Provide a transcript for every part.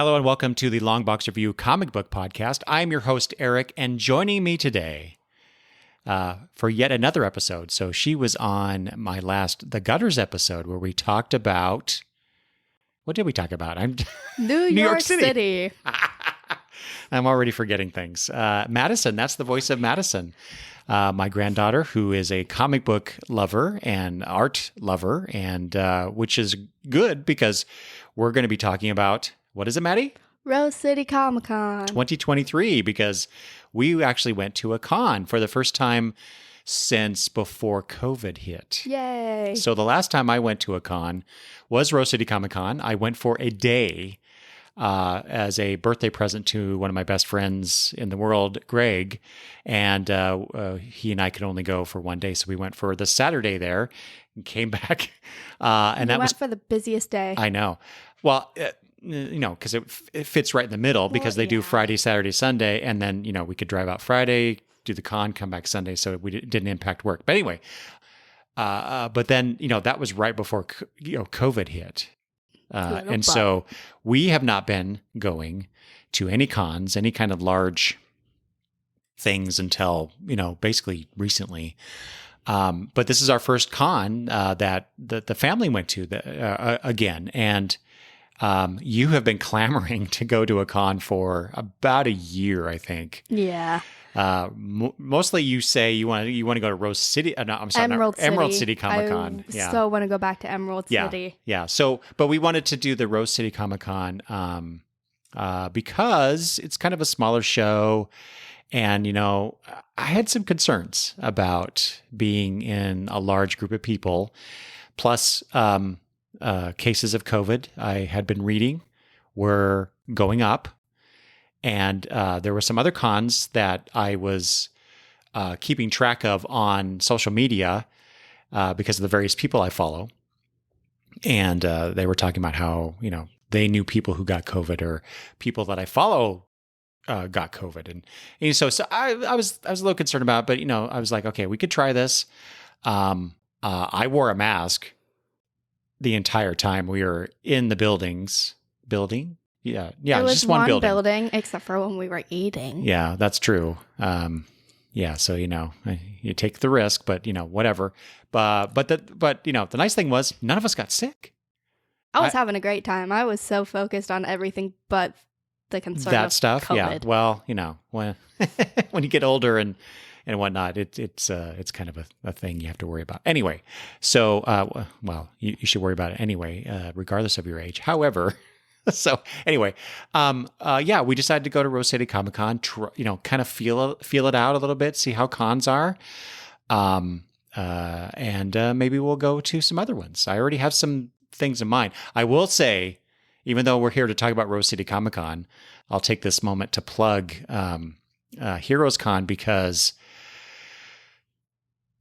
Hello and welcome to the Long Box Review comic book podcast. I'm your host, Eric, and joining me today for yet another episode. So she was on my last The Gutters episode where we talked about... What did we talk about? New York City. I'm already forgetting things. Madison, that's the voice of Madison. My granddaughter, who is a comic book lover and art lover, and which is good because we're going to be talking about... What is it, Maddie? Rose City Comic Con 2023, because we actually went to a con for the first time since before COVID hit. Yay. So the last time I went to a con was Rose City Comic Con. I went for a day as a birthday present to one of my best friends in the world, Greg. And he and I could only go for one day. So we went for the Saturday there and came back. And that was for the busiest day. I know. Well, because it fits right in the middle because they do Friday, Saturday, Sunday. And then, we could drive out Friday, do the con, come back Sunday. So it didn't impact work. But anyway, but then, that was right before, COVID hit. And so we have not been going to any cons, any kind of large things until, basically recently. But this is our first con that the family went to again. And you have been clamoring to go to a con for about a year, I think. Yeah. Mostly you say you want to go to Rose City. Emerald City Comic Con. I still want to go back to Emerald City. Yeah. So, but we wanted to do the Rose City Comic Con because it's kind of a smaller show. And, I had some concerns about being in a large group of people. Plus, cases of COVID I had been reading were going up. And there were some other cons that I was keeping track of on social media because of the various people I follow. And they were talking about how, they knew people who got COVID or people that I follow got COVID. And so I was a little concerned about it, but, I was like, okay, we could try this. I wore a mask the entire time we were in the building. Yeah, it was just one building, except for when we were eating. Yeah, that's true. So you take the risk, but whatever. But the nice thing was none of us got sick. I was having a great time. I was so focused on everything but the concern that of stuff. COVID. Yeah. Well, when when you get older and whatnot, it's kind of a thing you have to worry about. Anyway, so you should worry about it anyway, regardless of your age. However. So anyway, we decided to go to Rose City Comic Con, kind of feel it out a little bit, see how cons are. And maybe we'll go to some other ones. I already have some things in mind. I will say, even though we're here to talk about Rose City Comic Con, I'll take this moment to plug Heroes Con because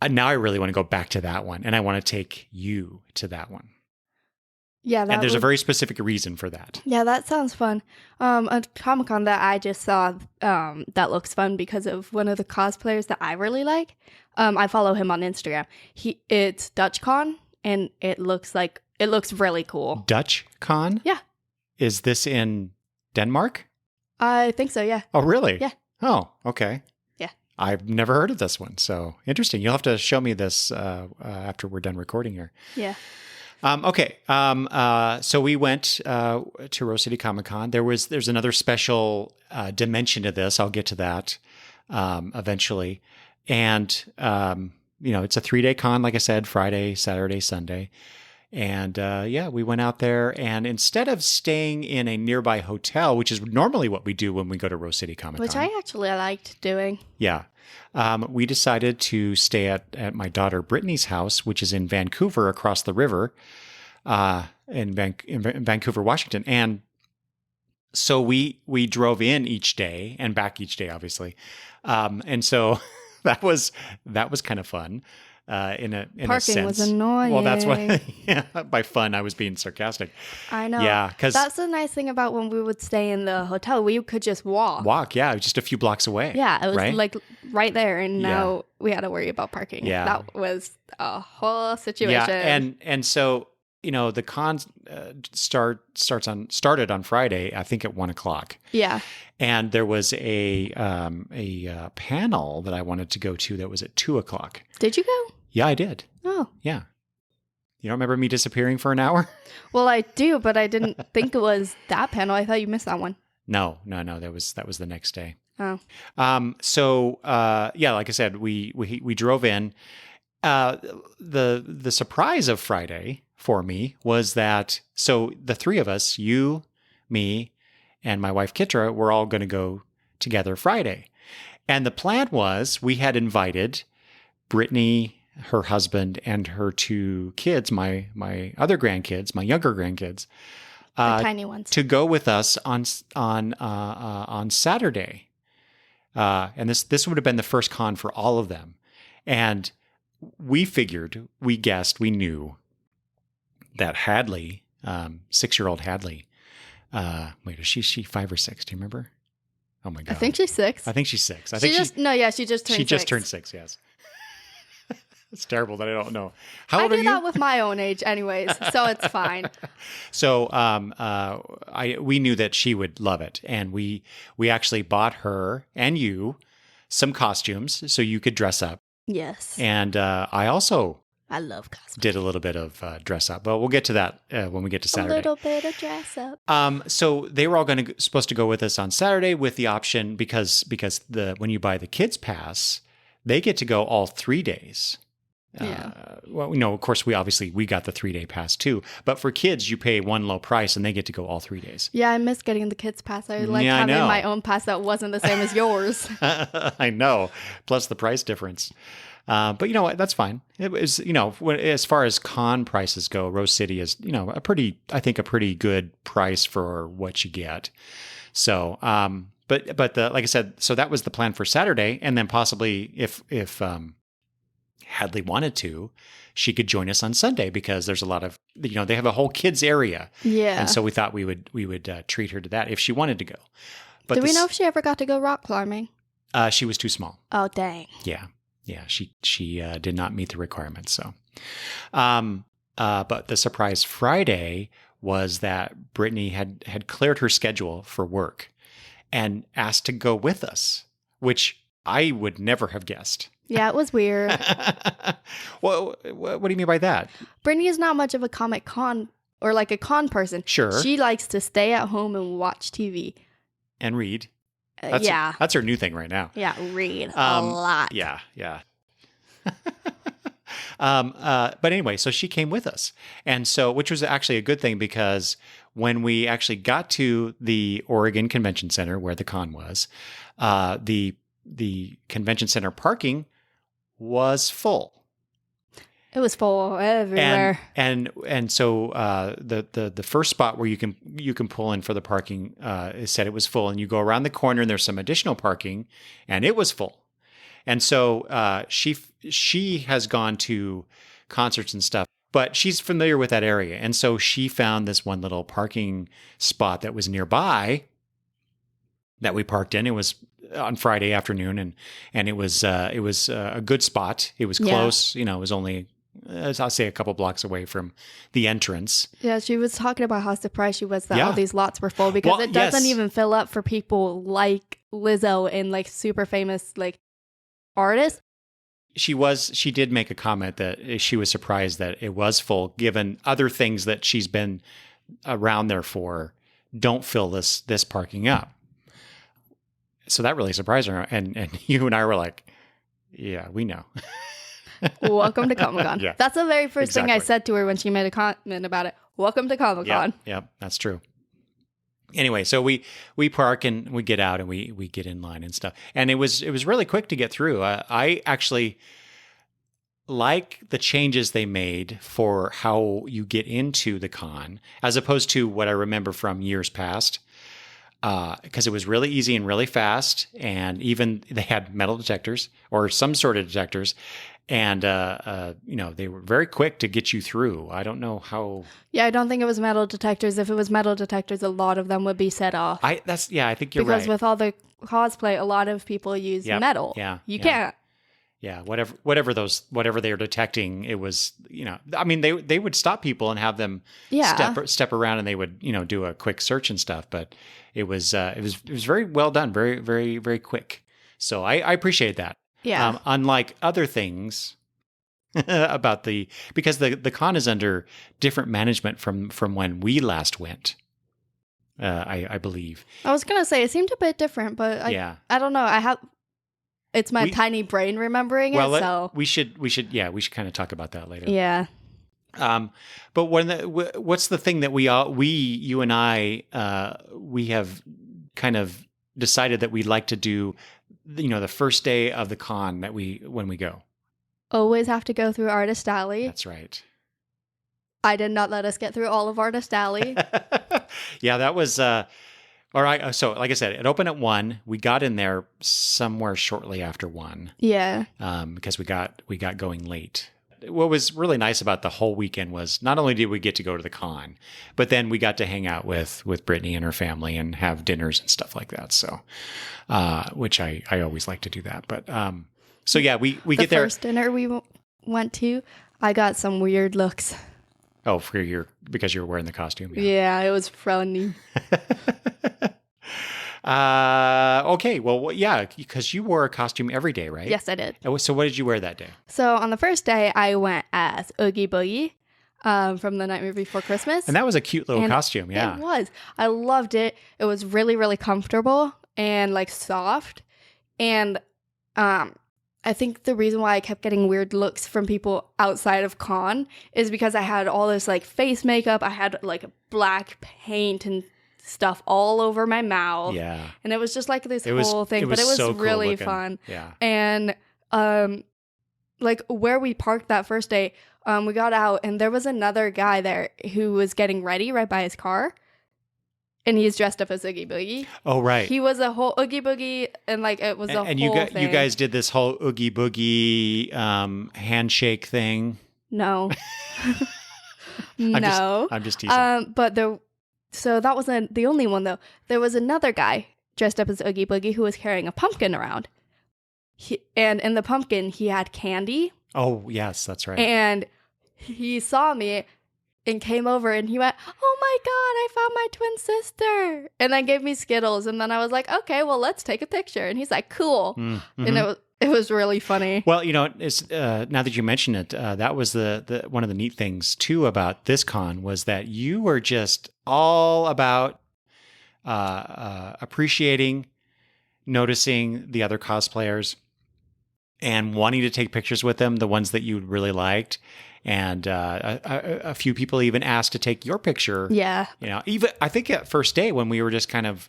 now I really want to go back to that one and I want to take you to that one. Yeah, and there's a very specific reason for that. Yeah, that sounds fun. A Comic-Con that I just saw that looks fun because of one of the cosplayers that I really like. I follow him on Instagram. It's DutchCon, and it looks really cool. DutchCon? Yeah. Is this in Denmark? I think so, yeah. Oh, really? Yeah. Oh, okay. Yeah. I've never heard of this one, so interesting. You'll have to show me this after we're done recording here. Yeah. Okay. So we went to Rose City Comic Con. There's another special dimension to this. I'll get to that eventually. And it's a 3-day con, like I said, Friday, Saturday, Sunday. And we went out there, and instead of staying in a nearby hotel, which is normally what we do when we go to Rose City Comic Con, which I actually liked doing. Yeah. We decided to stay at my daughter Brittany's house, which is in Vancouver, across the river, in Vancouver, Washington. And so we drove in each day and back each day, obviously. And so that was kind of fun. In a sense. Parking was annoying. Well, that's what. Yeah, by fun, I was being sarcastic. I know. Yeah, because that's the nice thing about when we would stay in the hotel. We could just walk. Yeah, just a few blocks away. Yeah, it was right there, and now we had to worry about parking. Yeah, that was a whole situation. Yeah, and so the con started on Friday, I think at 1:00. Yeah. And there was a panel that I wanted to go to that was at 2:00. Did you go? Yeah, I did. Oh. Yeah. You don't remember me disappearing for an hour? Well, I do, but I didn't think it was that panel. I thought you missed that one. No. That was the next day. Oh. Yeah, like I said, we drove in. The surprise of Friday for me was that, so the three of us, you, me, and my wife Kitra, were all going to go together Friday. And the plan was we had invited Brittany, her husband, and her two kids, my other grandkids, my younger grandkids, The tiny ones. to go with us on Saturday. And this would have been the first con for all of them. And we guessed, we knew that Hadley, 6-year-old Hadley, wait, is she 5 or 6? Do you remember? Oh my God. I think she's 6. I think she's 6. She just turned 6. She just turned 6, yes. It's terrible that I don't know. How old I are do you? that with my own age anyways, so it's fine. So we knew that she would love it. And we actually bought her and you some costumes so you could dress up. Yes. And I also I love cosplay. did a little bit of dress up, but we'll get to that when we get to Saturday. A little bit of dress up. So they were all supposed to go with us on Saturday with the option because when you buy the kids pass, they get to go all 3 days. Yeah. Well, no, of course we got the 3-day pass too, but for kids you pay one low price and they get to go all 3 days. Yeah, I miss getting the kids pass. I like having my own pass that wasn't the same as yours. I know. Plus the price difference. But you know what? That's fine. It was, as far as con prices go, Rose City is, a pretty good price for what you get. So, but like I said, so that was the plan for Saturday. And then possibly if Hadley wanted to, she could join us on Sunday because there's a lot of, they have a whole kids area. Yeah. And so we thought we would treat her to that if she wanted to go. But do we know if she ever got to go rock climbing? She was too small. Oh, dang. Yeah. She did not meet the requirements. So, but the surprise Friday was that Brittany had cleared her schedule for work and asked to go with us, which I would never have guessed. Yeah, it was weird. Well, what do you mean by that? Brittany is not much of a Comic Con or like a con person. Sure. She likes to stay at home and watch TV. And read. Yeah. That's her new thing right now. Yeah, read a lot. Yeah. But anyway, so she came with us. And so, which was actually a good thing because when we actually got to the Oregon Convention Center where the con was, the convention center parking was full. It was full everywhere. And so the first spot where you can pull in for the parking it said it was full, and you go around the corner and there's some additional parking, and it was full. And so she has gone to concerts and stuff, but she's familiar with that area, and so she found this one little parking spot that was nearby that we parked in. It was on Friday afternoon, and it was a good spot. It was close. It was only, I'll say, a couple blocks away from the entrance. Yeah, she was talking about how surprised she was that all these lots were full because it doesn't even fill up for people like Lizzo and like super famous like artists. She did make a comment that she was surprised that it was full, given other things that she's been around there for don't fill this parking up. So that really surprised her. And you and I were like, yeah, we know. Welcome to Comic-Con. Yeah. That's the very first thing I said to her when she made a comment about it. Welcome to Comic-Con. Yeah, that's true. Anyway, so we park and we get out and we get in line and stuff. And it was really quick to get through. I actually like the changes they made for how you get into the con, as opposed to what I remember from years past. Because it was really easy and really fast, and even they had metal detectors or some sort of detectors, and they were very quick to get you through. I don't know how. Yeah, I don't think it was metal detectors. If it was metal detectors, a lot of them would be set off. I think you're right. Because with all the cosplay, a lot of people use metal. Yeah, you can't. Yeah, whatever they were detecting, it was, I mean, they would stop people and have them step around, and they would, do a quick search and stuff. But it was very well done, very, very, very quick. So I appreciate that. Yeah. Unlike other things because the con is under different management from when we last went. I believe. I was gonna say it seemed a bit different, but I don't know. It's my tiny brain remembering it. So we should kind of talk about that later. Yeah. But what's the thing that you and I, we have kind of decided that we'd like to do, the first day of the con when we go. Always have to go through Artist Alley. That's right. I did not let us get through all of Artist Alley. Yeah, that was, all right. So like I said, it opened at 1. We got in there somewhere shortly after 1. Yeah. Because we got going late. What was really nice about the whole weekend was not only did we get to go to the con, but then we got to hang out with Brittany and her family and have dinners and stuff like that. So, which I always like to do that. But, so yeah, we get there. The first dinner we went to, I got some weird looks. Oh, because you were wearing the costume. Yeah, it was funny. Okay. Well, yeah, because you wore a costume every day, right? Yes, I did. So what did you wear that day? So on the first day, I went as Oogie Boogie from The Nightmare Before Christmas. And that was a cute little costume, yeah. It was. I loved it. It was really, really comfortable and like soft. And I think the reason why I kept getting weird looks from people outside of con is because I had all this like face makeup. I had like black paint and stuff all over my mouth. Yeah. And it was just like this whole thing, but it was so really cool fun. Yeah. And like where we parked that first day, we got out and there was another guy there who was getting ready right by his car. And he's dressed up as Oogie Boogie. Oh, right. He was a whole Oogie Boogie, and like it was a whole thing. And you guys did this whole Oogie Boogie handshake thing. No. No. I'm just teasing. So that wasn't the only one though. There was another guy dressed up as Oogie Boogie who was carrying a pumpkin around. And in the pumpkin, he had candy. Oh, yes, that's right. And he saw me and came over and he went, "Oh my God, I found my twin sister." And then gave me Skittles. And then I was like, "Okay, well, let's take a picture." And he's like, "Cool." Mm-hmm. And it was really funny. Well, it's now that you mention it, that was the one of the neat things too about this con was that you were just all about appreciating, noticing the other cosplayers, and wanting to take pictures with them, the ones that you really liked. And a few people even asked to take your picture. Yeah. Even I think at first day when we were just kind of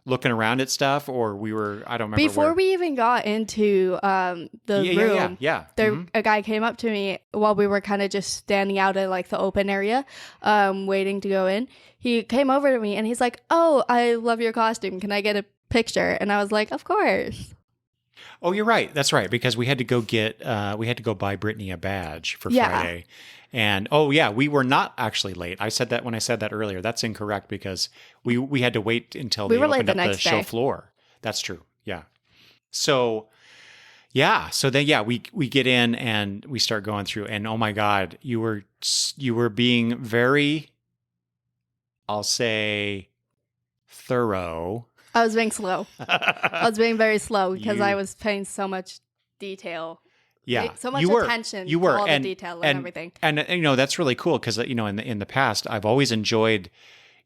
looking around at stuff, or we were, I don't remember. Before we even got into the room, a guy came up to me while we were kind of just standing out in like the open area, waiting to go in. He came over to me and he's like, "Oh, I love your costume. Can I get a picture?" And I was like, "Of course." Oh, you're right. That's right. Because we had to go buy Brittany a badge for Friday. And we were not actually late. I said that when I said that earlier. That's incorrect because we had to wait until they opened up the show floor. That's true. Yeah. So then we get in and we start going through, and oh my God, you were being very, I'll say, thorough. I was being slow. I was being very slow because I was paying so much detail. Yeah, so much attention to all the detail and everything. And that's really cool because in the past I've always enjoyed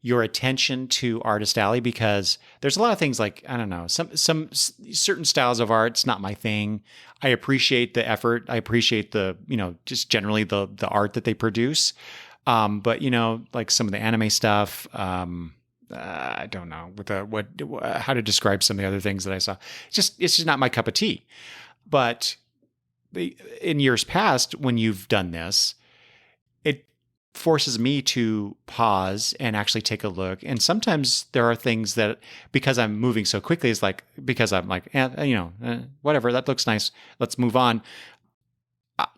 your attention to Artist Alley because there's a lot of things like, I don't know, some certain styles of art. It's not my thing. I appreciate the effort. I appreciate the just generally the art that they produce. But like some of the anime stuff. I don't know how to describe some of the other things that I saw. It's just not my cup of tea. But in years past, when you've done this, it forces me to pause and actually take a look. And sometimes there are things that, because I'm moving so quickly, it's like, because I'm like, whatever, that looks nice. Let's move on.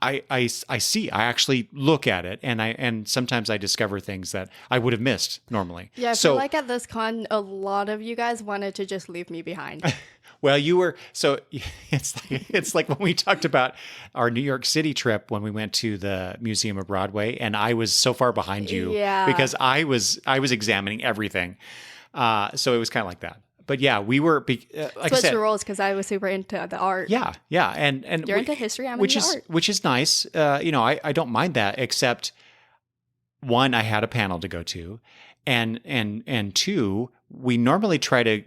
I see. I actually look at it, and sometimes I discover things that I would have missed normally. Yeah, I feel like at this con, a lot of you guys wanted to just leave me behind. Well, it's like when we talked about our New York City trip when we went to the Museum of Broadway, and I was so far behind you because I was examining everything. So it was kind of like that. But yeah, we were like I said, the roles because I was super into the art. Yeah, and you're into history. I'm into art, which is nice. I don't mind that. Except one, I had a panel to go to, and two, we normally try to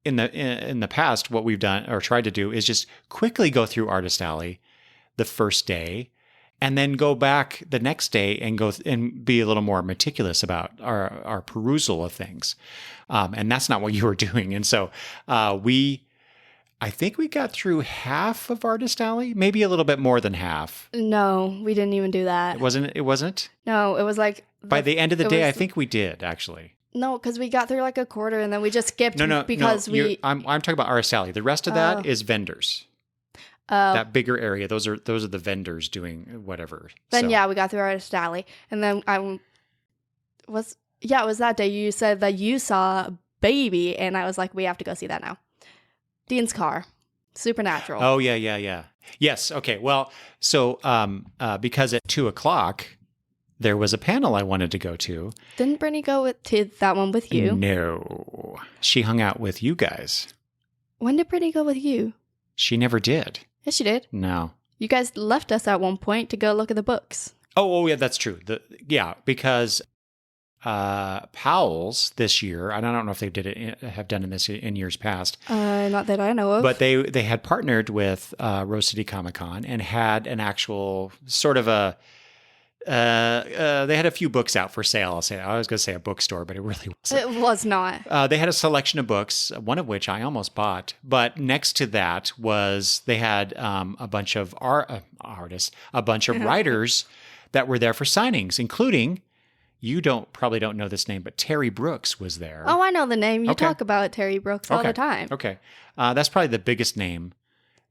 in the past what we've done or tried to do is just quickly go through Artist Alley the first day, and then go back the next day and go and be a little more meticulous about our perusal of things. And that's not what you were doing. And so I think we got through half of Artist Alley, maybe a little bit more than half. No, we didn't even do that. It wasn't? No, it was like... By the end of the day, I think we did, actually. No, because we got through like a quarter and then we just skipped because I'm talking about Artist Alley. The rest of that is vendors. That bigger area, those are the vendors doing whatever. Then yeah, we got through Artist Alley, and then it was that day you said that you saw Baby, and I was like, we have to go see that now. Dean's Car, Supernatural. Oh yeah. Yes. Okay. Well, so because at 2:00 there was a panel I wanted to go to. Didn't Brittany go to that one with you? No, she hung out with you guys. When did Brittany go with you? She never did. Yes, she did. No. You guys left us at one point to go look at the books. Oh yeah, that's true. Because Powell's this year, and I don't know if they have done this in years past. Not that I know of. But they had partnered with Rose City Comic Con and had an actual sort of a. They had a few books out for sale. I was going to say a bookstore, but it really wasn't. It was not. They had a selection of books, one of which I almost bought. But next to that was they had a bunch of artists, a bunch of writers that were there for signings, including, you probably don't know this name, but Terry Brooks was there. Oh, I know the name. You talk about Terry Brooks all the time. Okay. That's probably the biggest name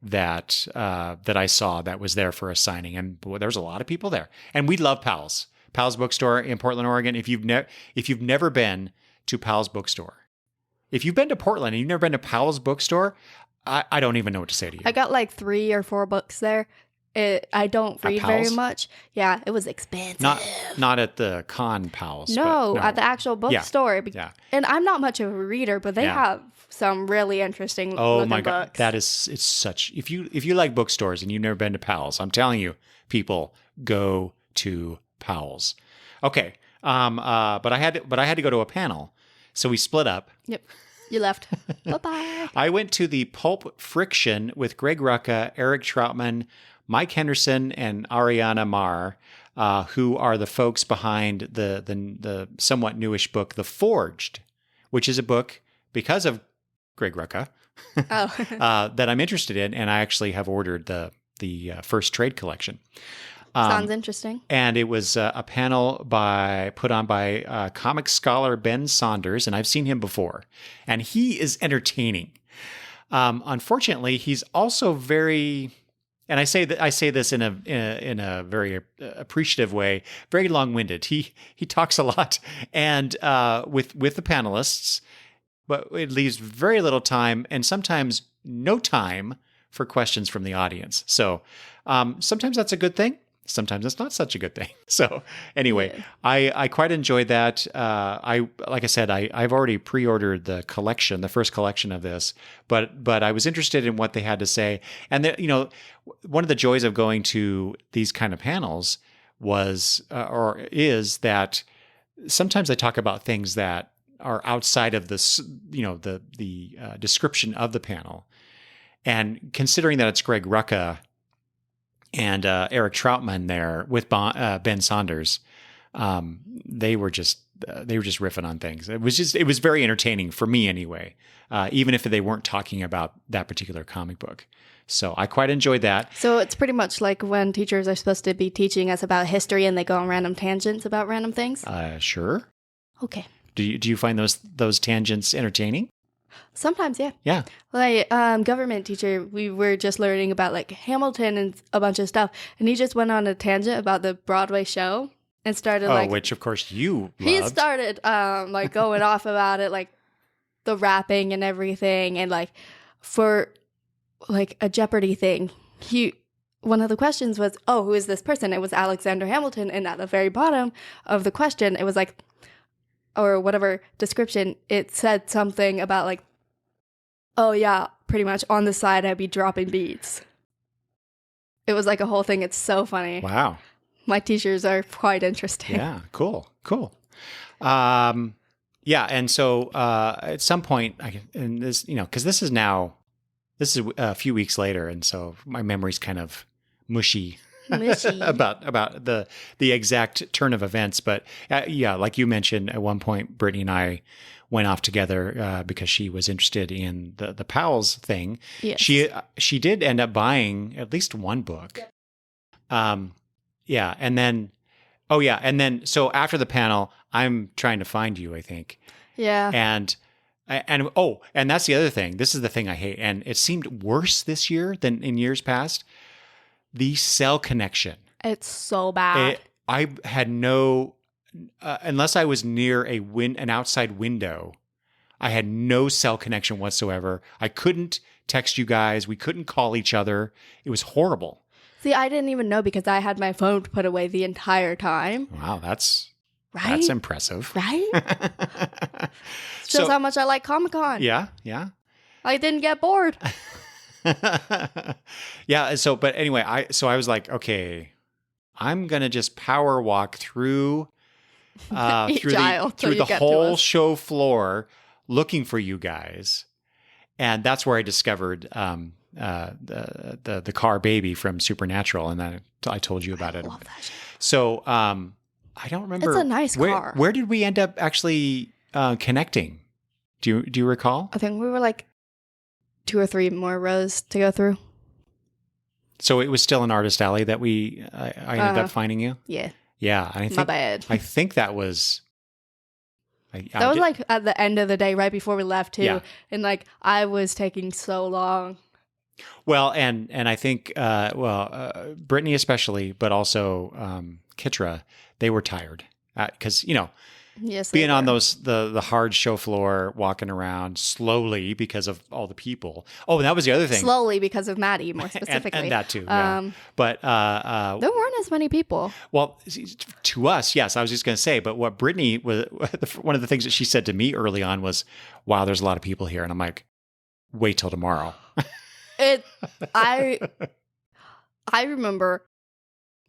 that I saw that was there for a signing, and boy, there was a lot of people there. And we love Powell's bookstore in Portland, Oregon. If you've never been to Powell's bookstore, if you've been to Portland and you've never been to Powell's bookstore, I don't even know what to say to you. I got like 3 or 4 books there. I don't read very much. Yeah, it was expensive. Not at the con Powell's. No, at the actual bookstore. Yeah. And I'm not much of a reader, but they have some really interesting looking my God. books. That is, it's such, if you like bookstores and you've never been to Powell's, I'm telling you, people, go to Powell's. Okay. But I had to go to a panel. So we split up. Yep. You left. Bye-bye. I went to the Pulp Friction with Greg Rucka, Eric Troutman, Mike Henderson, and Ariana Marr, who are the folks behind the somewhat newish book, The Forged, which is a book because of Greg Rucka that I'm interested in, and I actually have ordered the first trade collection. Sounds interesting. And it was a panel put on by comic scholar Ben Saunders, and I've seen him before, and he is entertaining. Unfortunately, he's also very, and I say this in a very appreciative way, very long-winded. He talks a lot, and with the panelists, but it leaves very little time, and sometimes no time for questions from the audience. So sometimes that's a good thing. Sometimes it's not such a good thing. So anyway, yeah. I quite enjoyed that. Like I said, I've already pre-ordered the collection, the first collection of this, but I was interested in what they had to say. And one of the joys of going to these kind of panels is that sometimes they talk about things that are outside of this, the description of the panel. And considering that it's Greg Rucka and Eric Troutman there with Ben Saunders, they were just riffing on things. It was very entertaining for me anyway, even if they weren't talking about that particular comic book. So I quite enjoyed that. So it's pretty much like when teachers are supposed to be teaching us about history and they go on random tangents about random things? Sure. Okay. Do you find those tangents entertaining? Sometimes, yeah. Yeah. Like, government teacher, we were just learning about like Hamilton and a bunch of stuff, and he just went on a tangent about the Broadway show and started Which of course you he loved. started like going off about it, like the rapping and everything, and like for like a Jeopardy thing, one of the questions was, oh, who is this person? It was Alexander Hamilton, and at the very bottom of the question, it was like, or whatever description, it said something about like, oh yeah, pretty much on the side I'd be dropping beats. It was like a whole thing. It's so funny. Wow. My teachers are quite interesting. Yeah, cool. Yeah, and so at some point, and this, because this is a few weeks later, and so my memory's kind of mushy about the exact turn of events. But yeah, like you mentioned, at one point, Brittany and I went off together because she was interested in the Powell's thing. Yes. She did end up buying at least one book. Yep. Yeah, and then so after the panel, I'm trying to find you, I think. Yeah. And that's the other thing. This is the thing I hate, and it seemed worse this year than in years past. The cell connection. It's so bad. I had no, unless I was near an outside window, I had no cell connection whatsoever. I couldn't text you guys. We couldn't call each other. It was horrible. See, I didn't even know because I had my phone put away the entire time. Wow, that's impressive. Right? Shows how much I like Comic-Con. Yeah. I didn't get bored. Yeah. So, but anyway, I was like, okay, I'm going to just power walk through the whole show floor looking for you guys. And that's where I discovered the car baby from Supernatural, and then I told you about it. I love that shit. So I don't remember. It's a nice car. Where did we end up actually connecting? Do you recall? I think we were like 2 or 3 more rows to go through. So it was still an Artist Alley that I ended up finding you? Yeah. Yeah. And My bad. I think that was... That was like at the end of the day, right before we left too. Yeah. And like I was taking so long. Well, and I think, Brittany especially, but also Kitra, they were tired because, Yes, being on the hard show floor, walking around slowly because of all the people. Oh, and that was the other thing. Slowly because of Maddie, more specifically. and that too, yeah. But there weren't as many people. Well, to us, yes, I was just going to say, but what Brittany was, one of the things that she said to me early on was, wow, there's a lot of people here. And I'm like, wait till tomorrow. I remember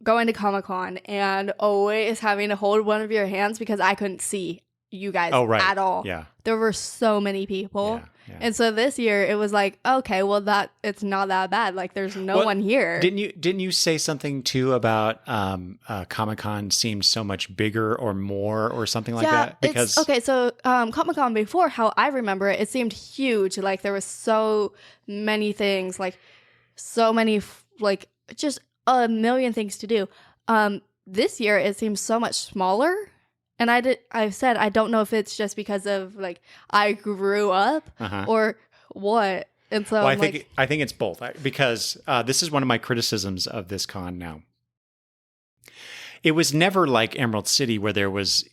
going to Comic-Con and always having to hold one of your hands because I couldn't see you guys at all. Yeah. There were so many people. Yeah. And so this year it was like, okay, well it's not that bad. Like there's no one here. Didn't you say something too about Comic-Con seemed so much bigger or more or something like that? Because so Comic-Con before, how I remember it, it seemed huge. Like there was so many things, like so many like just a million things to do. This year it seems so much smaller, and I said I don't know if it's just because of like I grew up or what. And so I think it's both, because this is one of my criticisms of this con now. It was never like Emerald City where there was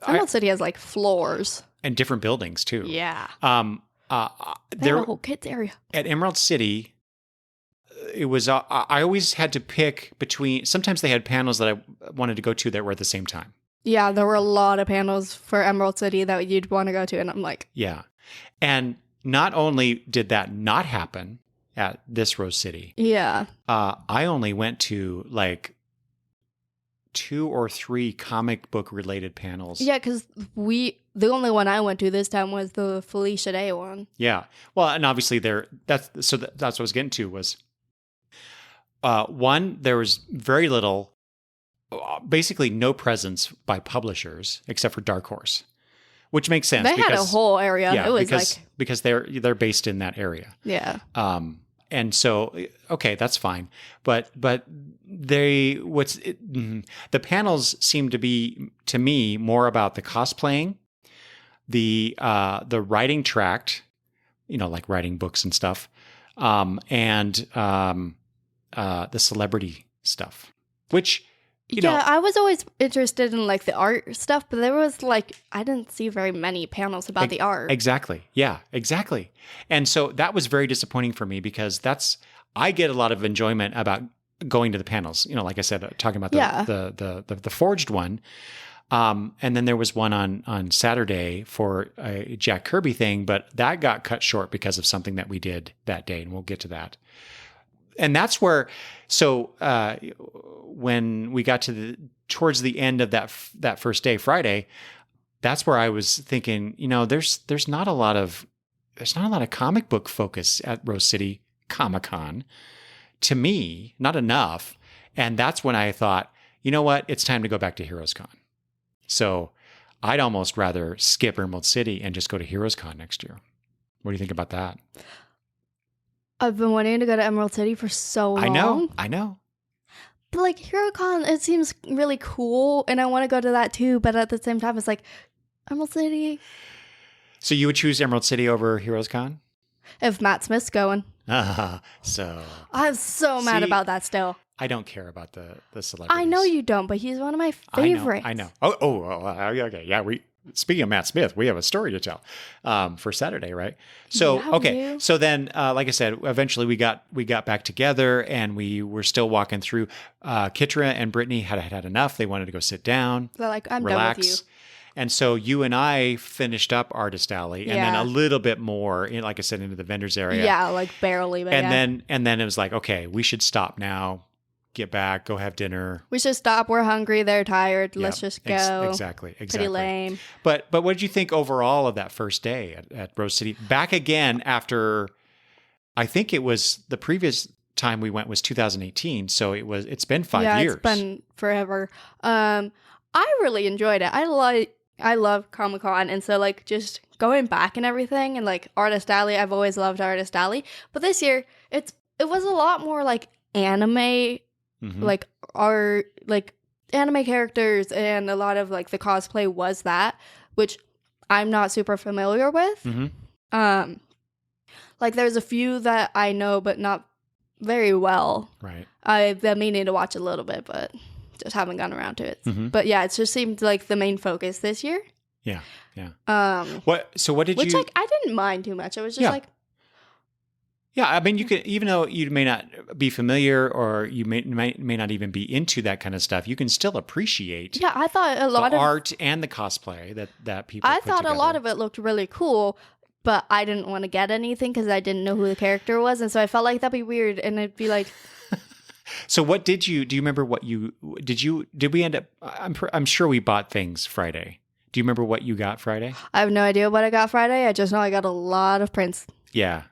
Emerald City has like floors and different buildings too. Yeah. There have a whole kids area at Emerald City. It was I always had to pick between. Sometimes they had panels that I wanted to go to that were at the same time. Yeah, there were a lot of panels for Emerald City that you'd want to go to, and I'm like, yeah. And not only did that not happen at this Rose City, yeah, I only went to like 2 or 3 comic book related panels. Yeah, because the only one I went to this time was the Felicia Day one. Yeah, well, and obviously that's what I was getting to was. One, there was very little, basically no presence by publishers except for Dark Horse, which makes sense. They had a whole area. Yeah, it was because they're based in that area. Yeah. And so that's fine. But the panels seem to be, to me, more about the cosplaying the writing tract, like writing books and stuff, and the celebrity stuff, which, I was always interested in like the art stuff, but there was like, I didn't see very many panels about the art. Exactly. Yeah, exactly. And so that was very disappointing for me because I get a lot of enjoyment about going to the panels, like I said, talking about the forged one. And then there was one on Saturday for a Jack Kirby thing, but that got cut short because of something that we did that day. And we'll get to that. And that's where, when we got towards the end of that first day, Friday, that's where I was thinking, there's not a lot of comic book focus at Rose City Comic-Con. To me, not enough. And that's when I thought, you know what? It's time to go back to Heroes Con. So I'd almost rather skip Emerald City and just go to Heroes Con next year. What do you think about that? I've been wanting to go to Emerald City for so long. I know. But like HeroCon, it seems really cool, and I want to go to that too. But at the same time, it's like Emerald City. So you would choose Emerald City over Heroes Con? If Matt Smith's going. So I'm so mad about that still. I don't care about the celebrities. I know you don't, but he's one of my favorites. I know. Okay. Yeah, speaking of Matt Smith, we have a story to tell for Saturday, right? So, Yeah, okay. So then, like I said, eventually we got back together and we were still walking through. Kitra and Brittany had enough. They wanted to go sit down. They're like, I'm relax. done with you. And so you and I finished up Artist Alley and then a little bit more, like I said, into the vendors area. Yeah, like barely. But and then it was like, okay, we should stop now. Get back, go have dinner. We should stop. We're hungry. They're tired. Let's just go. Exactly. Pretty lame. But what did you think overall of that first day at Rose City? Back again after, I think it was the previous time we went was 2018. So it's been 5 years. Yeah, it's been forever. I really enjoyed it. I love Comic-Con, and so like just going back and everything, and like Artist Alley. I've always loved Artist Alley, but this year it was a lot more like anime. Mm-hmm. Like anime characters, and a lot of like the cosplay was that, which I'm not super familiar with. Mm-hmm. Like there's a few that I know, but not very well. Right. I've been meaning to watch a little bit, but just haven't gotten around to it. Mm-hmm. But yeah, it just seemed like the main focus this year. Yeah. What did which, like, I didn't mind too much. I was just like. Yeah, I mean, you could, even though you may not be familiar or you may not even be into that kind of stuff, you can still appreciate. Yeah, I thought a lot of of art and the cosplay that people. I thought together. A lot of it looked really cool, but I didn't want to get anything because I didn't know who the character was, and so I felt like that'd be weird, and it'd be like. So what do you remember? Did we end up? I'm sure we bought things Friday. Do you remember what you got Friday? I have no idea what I got Friday. I just know I got a lot of prints. Yeah.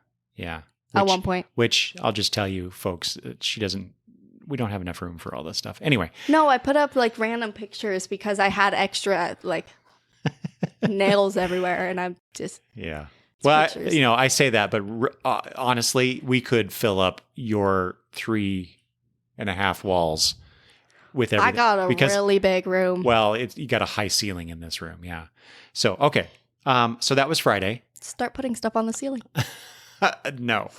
At one point. Which I'll just tell you, folks, we don't have enough room for all this stuff. Anyway. No, I put up like random pictures because I had extra like nails everywhere, and I'm just. Yeah. Well, I say that, but honestly, we could fill up your 3.5 walls with everything. I got a really big room. Well, you got a high ceiling in this room. Yeah. So, okay. So that was Friday. Start putting stuff on the ceiling. No.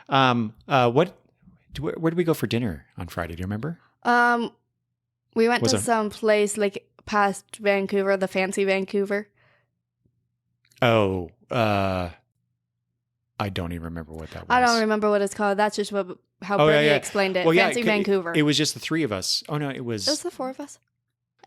Where did we go for dinner on Friday? Do you remember? We went to some place like past Vancouver, the fancy Vancouver. Oh, I don't even remember what that was. I don't remember what it's called. That's just how Brittany explained it. Well, fancy Vancouver. It was just the three of us. Oh no, it was the four of us.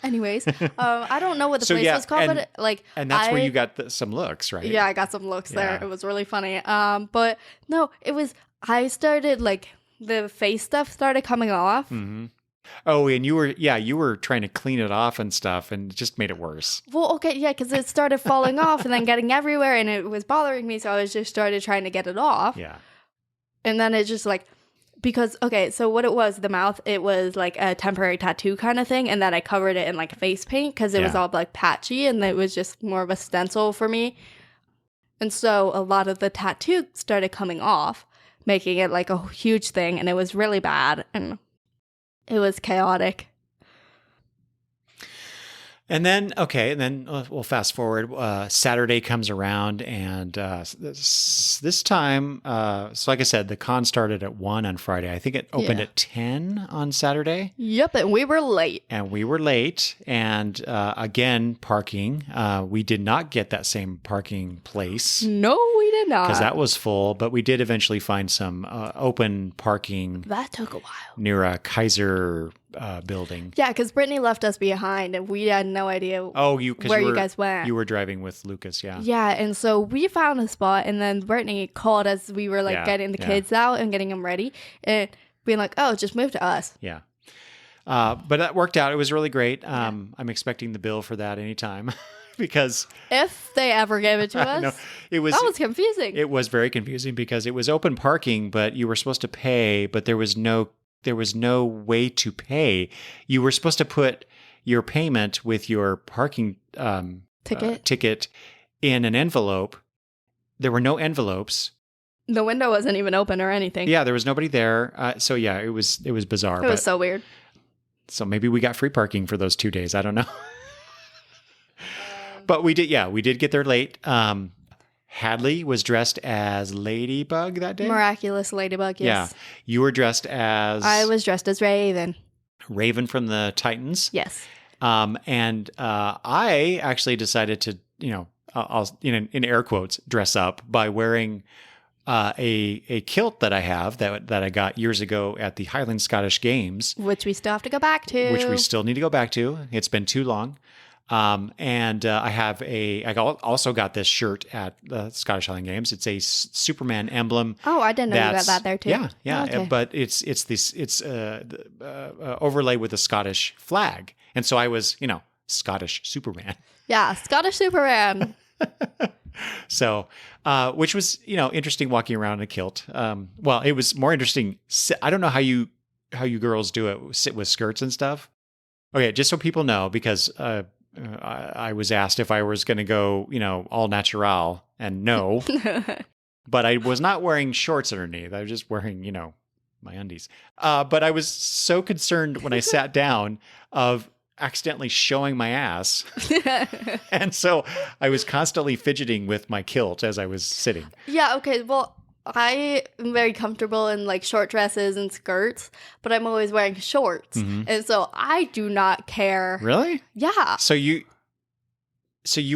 Anyways, I don't know what the place was called, but like, and that's where you got some looks, right? Yeah, I got some looks there. It was really funny. But no, it was. I started like the face stuff started coming off. Mm-hmm. Oh, and you were trying to clean it off and stuff, and it just made it worse. Well, okay, yeah, because it started falling off and then getting everywhere, and it was bothering me, so I was just started trying to get it off. Yeah, and then it just like. Because, okay, so what it was, the mouth, it was like a temporary tattoo kind of thing. And then I covered it in like face paint because it was all like patchy and it was just more of a stencil for me. And so a lot of the tattoo started coming off, making it like a huge thing. And it was really bad and it was chaotic. And then, we'll fast forward. Saturday comes around, and this time, so like I said, the con started at 1 on Friday. I think it opened at 10 on Saturday. Yep, and we were late. And again, parking. We did not get that same parking place. No, we did not. Because that was full, but we did eventually find some open parking. That took a while. Near a Kaiser building. Yeah, because Brittany left us behind, and we had no idea where you guys went. You were driving with Lucas, yeah. Yeah, and so we found a spot, and then Brittany called as we were getting the kids out and getting them ready, and being like, "Oh, just move to us." Yeah, but that worked out. It was really great. I'm expecting the bill for that anytime. Because if they ever gave it to us, that was confusing. It was very confusing because it was open parking, but you were supposed to pay, but there was no way to pay. You were supposed to put your payment with your parking ticket in an envelope. There were no envelopes. The window wasn't even open or anything. Yeah, there was nobody there. So yeah, it was bizarre. It was so weird. So maybe we got free parking for those 2 days. I don't know. But we did get there late. Hadley was dressed as Ladybug that day. Miraculous Ladybug, yes. Yeah. You were dressed as... I was dressed as Raven. Raven from the Titans. Yes. And I actually decided to, I'll in air quotes, dress up by wearing a kilt that I have that I got years ago at the Highland Scottish Games. Which we still have to go back to. Which we still need to go back to. It's been too long. And I also got this shirt at the Scottish Highland Games. It's a Superman emblem. Oh, I didn't know you got that there too. Yeah. Oh, okay. But it's overlaid with a Scottish flag. And so I was, Scottish Superman. Yeah. Scottish Superman. So, which was, interesting walking around in a kilt. Well, it was more interesting. I don't know how you girls do it, sit with skirts and stuff. Okay. Just so people know, because, I was asked if I was going to go, all natural, and no, but I was not wearing shorts underneath. I was just wearing, my undies. But I was so concerned when I sat down of accidentally showing my ass. And so I was constantly fidgeting with my kilt as I was sitting. Yeah. Okay. Well, I am very comfortable in short dresses and skirts, but I'm always wearing shorts. Mm-hmm. And so I do not care. Really? Yeah. So you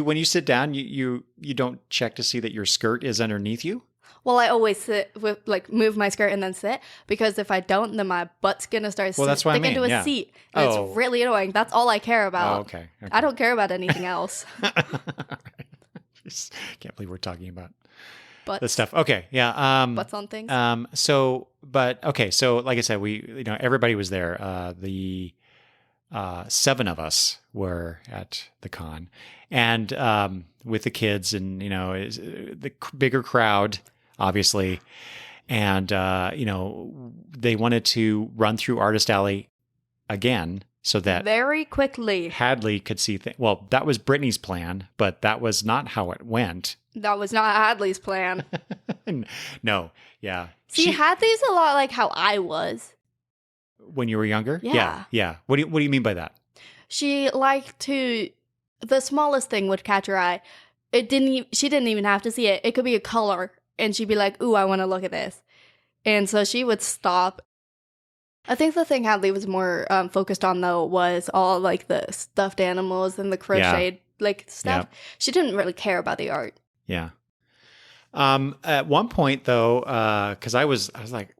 when you sit down, you don't check to see that your skirt is underneath you? Well, I always sit with move my skirt and then sit, because if I don't, then my butt's gonna start sticking to a seat. And it's really annoying. That's all I care about. Oh, okay. I don't care about anything else. Can't believe we're talking about butts. the stuff. Okay, yeah. Butts on things. So like I said, we everybody was there. The 7 of us were at the con, and with the kids, and the bigger crowd, obviously, and they wanted to run through Artist Alley again so that very quickly Hadley could see things. Well, that was Brittany's plan, but that was not how it went. That was not Hadley's plan. No, yeah. See, Hadley's a lot like how I was when you were younger. Yeah. What do you mean by that? She liked to. The smallest thing would catch her eye. She didn't even have to see it. It could be a color, and she'd be like, "Ooh, I want to look at this," and so she would stop. I think the thing Hadley was more focused on, though, was all the stuffed animals and the crocheted stuff. Yeah. She didn't really care about the art. Yeah. At one point, though, because I was like,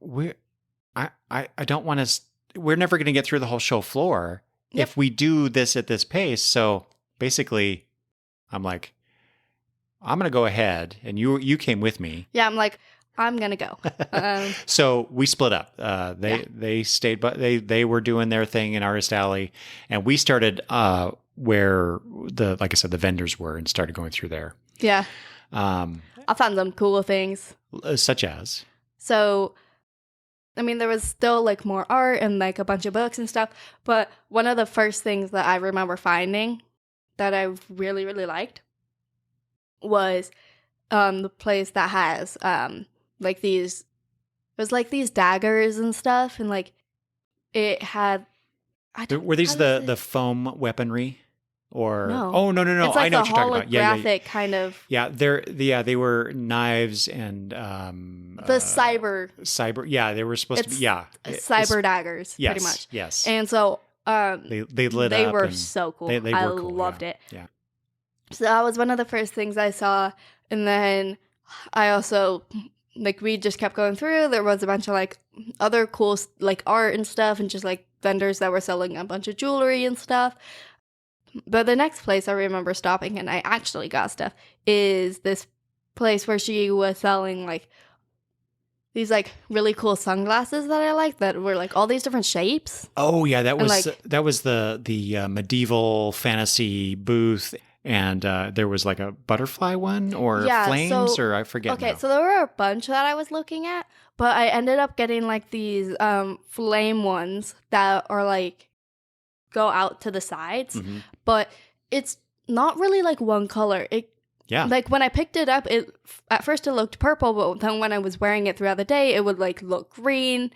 I don't want to. We're never going to get through the whole show floor if we do this at this pace. So basically, I'm like, I'm going to go ahead, and you came with me. Yeah, I'm like, I'm gonna go. So we split up. They stayed, but they were doing their thing in Artist Alley, and we started where like I said, the vendors were, and started going through there. Yeah. I found some cool things, such as. So, I mean, there was still more art and a bunch of books and stuff. But one of the first things that I remember finding that I really, really liked was the place that has these daggers and stuff, and it had. Were these the foam weaponry, or No. oh no, It's I like know a what you're talking about. holographic kind of Yeah, they were knives and the cyber. Yeah, they were supposed to be. It's Yeah, cyber daggers, yes, pretty much. yes. And so They lit they up. were and so cool. They I were cool. loved Yeah. it. Yeah. So that was one of the first things I saw. And then I also, like, we just kept going through. There was a bunch of, like, other cool, like, art and stuff, and just, like, vendors that were selling a bunch of jewelry and stuff. But the next place I remember stopping, and I actually got stuff, is this place where she was selling, like, these, like, really cool sunglasses that I liked that were, like, all these different shapes. Oh yeah, that was like, the medieval fantasy booth, and there was like a butterfly one or flames, or I forget. Okay, now. so there were a bunch that I was looking at, but I ended up getting like these flame ones that are like go out to the sides, but it's not really like one color. Like when I picked it up, at first it looked purple, but then when I was wearing it throughout the day, it would like look green,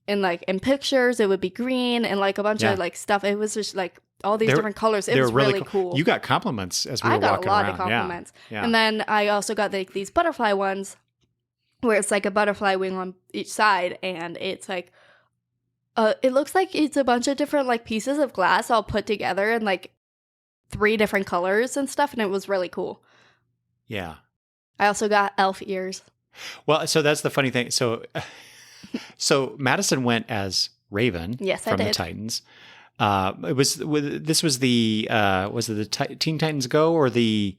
and like in pictures it would be green, and like a bunch of like stuff. It was just like all these different colors. It was really cool. You got compliments as we were walking around. I got a lot of compliments. Yeah. And then I also got like these butterfly ones where it's like a butterfly wing on each side, and it's like it looks like it's a bunch of different like pieces of glass all put together in like 3 different colors and stuff, and it was really cool. Yeah. I also got elf ears. Well, so that's the funny thing. So Madison went as Raven from the Titans. Was it the Teen Titans Go or the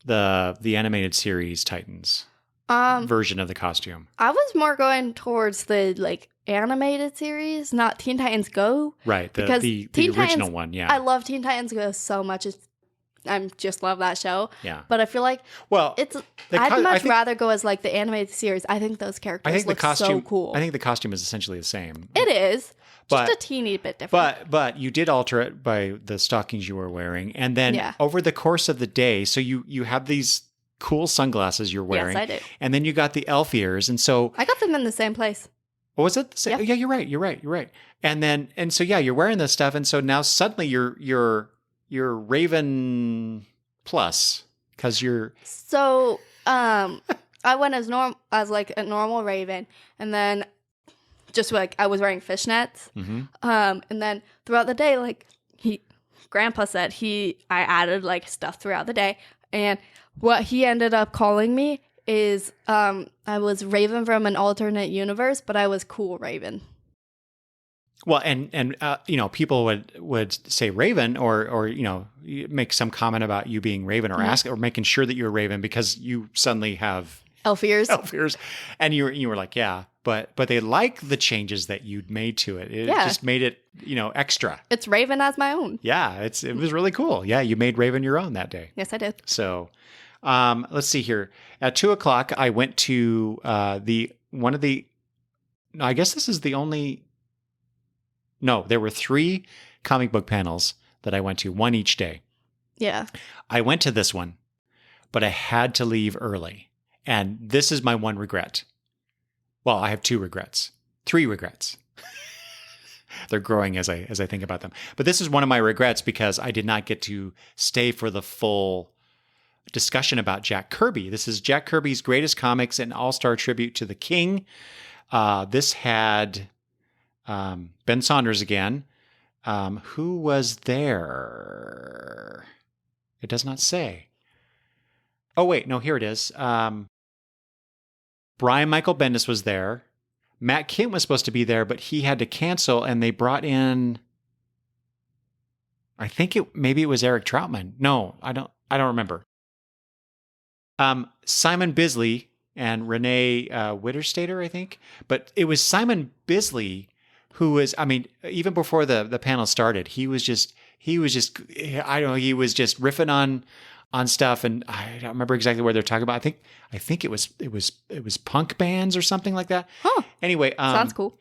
animated series Titans version of the costume? I was more going towards the like animated series, not Teen Titans Go. Right, the original one. Yeah, I love Teen Titans Go so much. I just love that show. Yeah, but I feel like I'd much rather go as like the animated series. I think those characters look so cool. I think the costume is essentially the same. It is. Just a teeny bit different. But you did alter it by the stockings you were wearing. And then over the course of the day, so you have these cool sunglasses you're wearing. Yes, I do. And then you got the elf ears. And so I got them in the same place. Oh, was it the same? Yeah, you're right. And so you're wearing this stuff. And so now suddenly you're Raven Plus because you're. So I went as like a normal Raven, and then just like I was wearing fishnets, and then throughout the day, like Grandpa said, I added like stuff throughout the day, and what he ended up calling me is I was Raven from an alternate universe, but I was cool Raven. Well, and people would say Raven or make some comment about you being Raven or ask or making sure that you're Raven because you suddenly have elf ears, and you were like, yeah, but they like the changes that you'd made to it. It just made it extra. It's Raven as my own. Yeah, it was really cool. Yeah, you made Raven your own that day. Yes, I did. So, let's see here. At 2:00, I went to I guess this is the only. No, there were 3 comic book panels that I went to, one each day. Yeah. I went to this one, but I had to leave early. And this is my one regret. Well, I have 3 regrets. They're growing as I think about them. But this is one of my regrets because I did not get to stay for the full discussion about Jack Kirby. This is Jack Kirby's Greatest Comics and All-Star Tribute to the King. This had Ben Saunders again. Who was there? It does not say. Oh, wait. No, here it is. Brian Michael Bendis was there. Matt Kent was supposed to be there, but he had to cancel, and they brought in. I think maybe it was Eric Troutman. No, I don't remember. Simon Bisley and Renee Witterstater, I think. But it was Simon Bisley who was, even before the panel started, he was just riffing on stuff, and I don't remember exactly what they're talking about. I think it was punk bands or something like that. Huh. Anyway, sounds cool.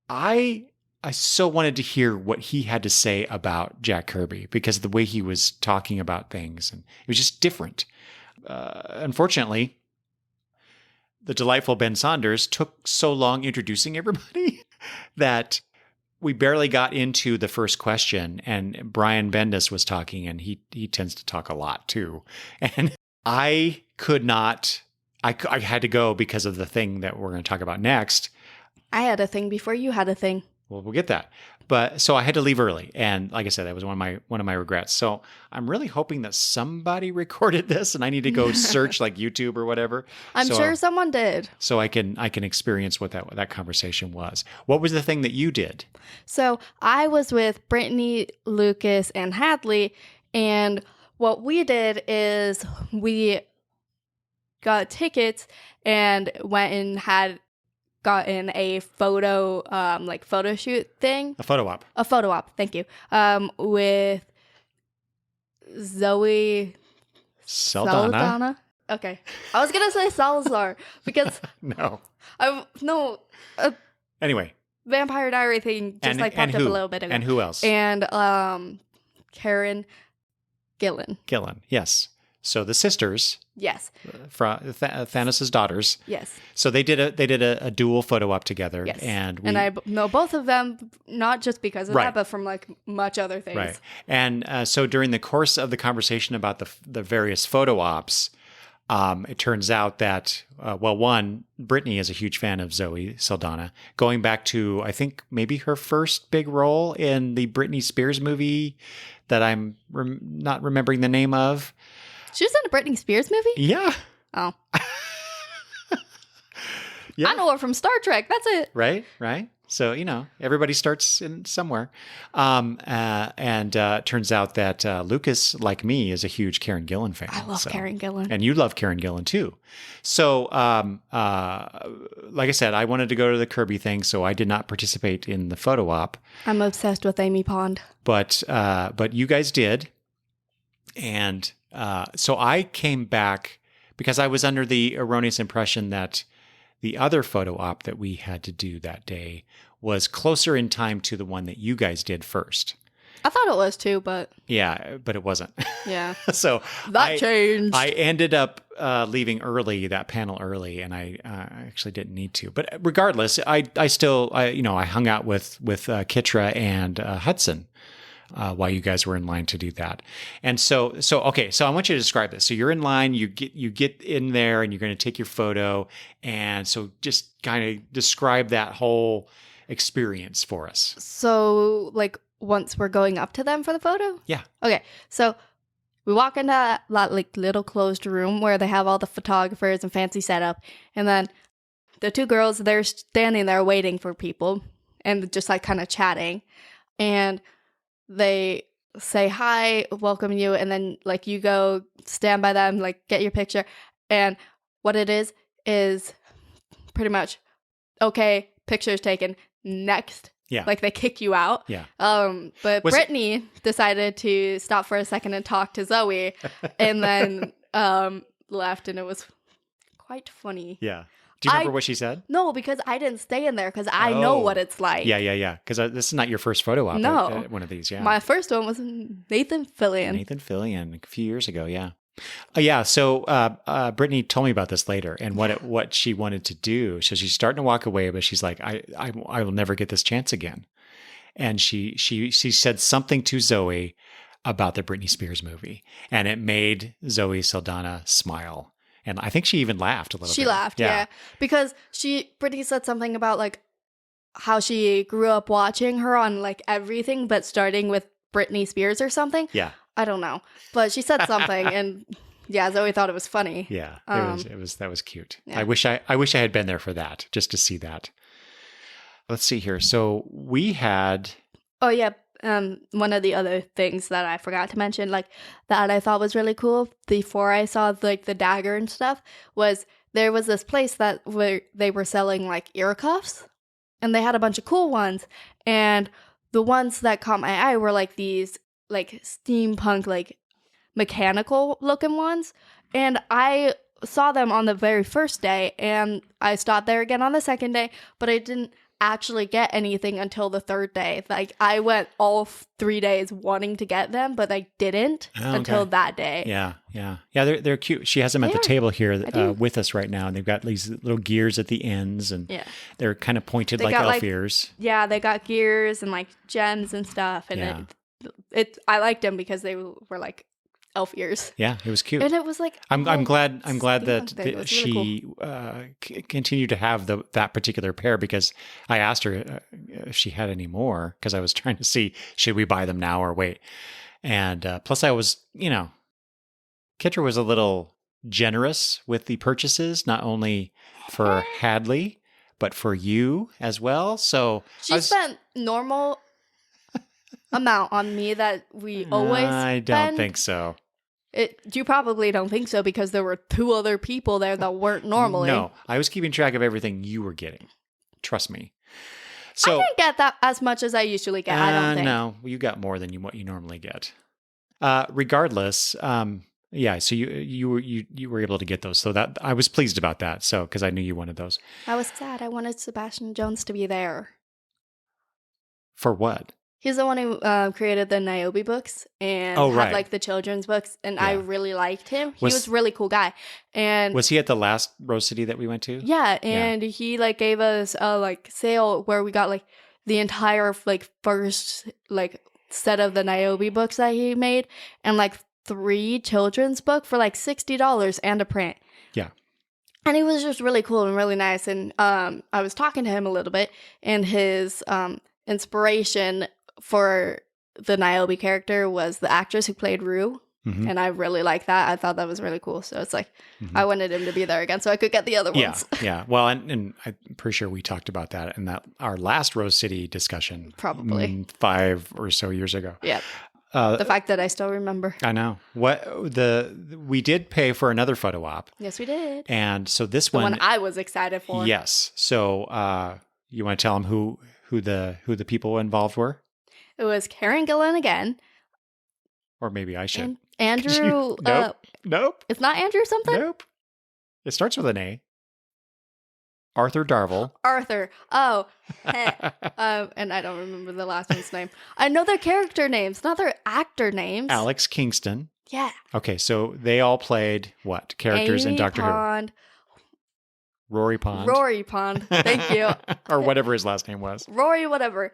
I so wanted to hear what he had to say about Jack Kirby because of the way he was talking about things, and it was just different. Unfortunately, the delightful Ben Saunders took so long introducing everybody that we barely got into the first question, and Brian Bendis was talking, and he tends to talk a lot too. And I could not, I had to go because of the thing that we're going to talk about next. I had a thing before you had a thing. Well, we'll get that. But so I had to leave early. And like I said, that was one of my regrets. So I'm really hoping that somebody recorded this and I need to go search like YouTube or whatever. I'm sure someone did. So I can experience what that conversation was. What was the thing that you did? So I was with Brittany, Lucas, and Hadley. And what we did is we got tickets and went and had gotten a photo photo shoot thing. A photo op. A photo op, thank you. With Zoe Saldana. Okay. I was gonna say Salazar because no. Anyway. Vampire Diary thing just popped up a little bit ago. And who else? And Karen Gillan. Gillan, yes. So the sisters, yes, Thanos' daughters, yes. So they did a dual photo op together, yes. And I know both of them not just because of right. that, but from like much other things. Right. And so during the course of the conversation about the various photo ops, it turns out that one, Brittany is a huge fan of Zoe Saldana, going back to I think maybe her first big role in the Britney Spears movie that I'm not remembering the name of. She was in a Britney Spears movie? Yeah. Oh. Yeah. I know her from Star Trek. That's it. Right. So, everybody starts in somewhere. And it turns out that Lucas, like me, is a huge Karen Gillan fan. I love Karen Gillan. And you love Karen Gillan, too. So, like I said, I wanted to go to the Kirby thing, so I did not participate in the photo op. I'm obsessed with Amy Pond. But you guys did. And so I came back because I was under the erroneous impression that the other photo op that we had to do that day was closer in time to the one that you guys did first. I thought it was too, but... Yeah, but it wasn't. Yeah. So that changed. I ended up leaving that panel early, and I actually didn't need to. But regardless, I still hung out with Kitra and Hudson while you guys were in line to do that. And so okay, so I want you to describe this. So you're in line, you get in there and you're going to take your photo. And so just kind of describe that whole experience for us. So once we're going up to them for the photo? Yeah. Okay. So we walk into that little closed room where they have all the photographers and fancy setup. And then the two girls, they're standing there waiting for people and just kind of chatting. And they say hi, welcome you, and then you go stand by them, get your picture. And what it is pretty much, okay, picture's taken, next. Yeah. They kick you out. Yeah. But Brittany decided to stop for a second and talk to Zoe and then left, and it was quite funny. Yeah. Do you remember what she said? No, because I didn't stay in there because I know what it's like. Yeah. Because this is not your first photo op. No. At one of these, yeah. My first one was Nathan Fillion. A few years ago, yeah. Yeah, so Brittany told me about this later and what she wanted to do. So she's starting to walk away, but she's like, I will never get this chance again. And she said something to Zoe about the Britney Spears movie, and it made Zoe Saldana smile. And I think she even laughed a little bit. She laughed, yeah. Because Brittany said something about how she grew up watching her on everything, but starting with Britney Spears or something. Yeah. I don't know. But she said something and yeah, Zoe thought it was funny. Yeah. That was cute. Yeah. I wish I had been there for that, just to see that. Let's see here. So we had Oh yeah. One of the other things that I forgot to mention, that I thought was really cool before I saw the dagger and stuff, was there was this place where they were selling ear cuffs, and they had a bunch of cool ones, and the ones that caught my eye were these steampunk mechanical looking ones, and I saw them on the very first day, and I stopped there again on the second day, but I didn't actually get anything until the third day. Like, I went all 3 days wanting to get them, but I didn't until that day. Yeah. They're cute. She has them at the table here with us right now, and they've got these little gears at the ends, and they're kind of pointed like elf ears. Yeah, they got gears and like gems and stuff, and I liked them because they were like elf ears. Yeah, it was cute, and it was like I'm glad that she really cool. Continued to have that particular pair, because I asked her if she had any more, because I was trying to see, should we buy them now or wait. And plus, I was, Kitra was a little generous with the purchases, not only for Hadley but for you as well. So she spent normal amount on me that we always I don't think so. You probably don't think so, because there were 2 other people there that weren't normally. No, I was keeping track of everything you were getting. Trust me. So I didn't get that as much as I usually get. I don't think. No, you got more than what you normally get. Regardless, so you were able to get those. So that I was pleased about that. So because I knew you wanted those. I was sad. I wanted Sebastian Jones to be there. For what? He's the one who created the Niobe books and had like the children's books, and I really liked him. He was a really cool guy. And was he at the last Rose City that we went to? Yeah, and he like gave us a like sale where we got like the entire like first like set of the Niobe books that he made, and like 3 children's book for like $60 and a print. Yeah. And he was just really cool and really nice. And I was talking to him a little bit, and his inspiration for the Niobe character was the actress who played Rue. Mm-hmm. And I really like that. I thought that was really cool. So it's like, I wanted him to be there again so I could get the other ones. Yeah. Well, and I'm pretty sure we talked about that in that our last Rose City discussion. Probably. 5 or so years ago. Yeah. The fact that I still remember. I know. We did pay for another photo op. Yes, we did. And so this the one I was excited for. Yes. So you want to tell them who the people involved were? It was Karen Gillan again. Or maybe I should. And Andrew. Nope. It's not Andrew something? Nope. It starts with an A. Arthur Darvill. Arthur. Oh. And I don't remember the last one's name. I know their character names, not their actor names. Alex Kingston. Yeah. Okay, so they all played what? Characters Amy in Doctor Pond. Who? Rory Pond. Rory Pond. Thank you. Or whatever his last name was. Rory whatever.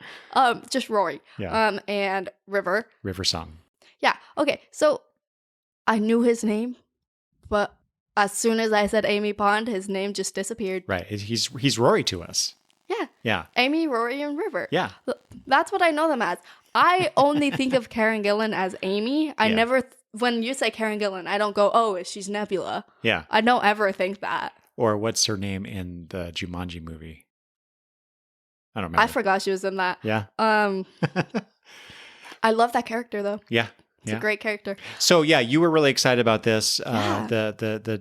Just Rory. Yeah. And River. River Song. Yeah. Okay. So I knew his name, but as soon as I said Amy Pond, his name just disappeared. Right. He's Rory to us. Yeah. Yeah. Amy, Rory, and River. Yeah. That's what I know them as. I only think of Karen Gillan as Amy. I never, when you say Karen Gillan, I don't go, oh, she's Nebula. Yeah. I don't ever think that. Or what's her name in the Jumanji movie? I don't remember. I forgot she was in that. Yeah. I love that character though. Yeah. It's a great character. So yeah, you were really excited about this, the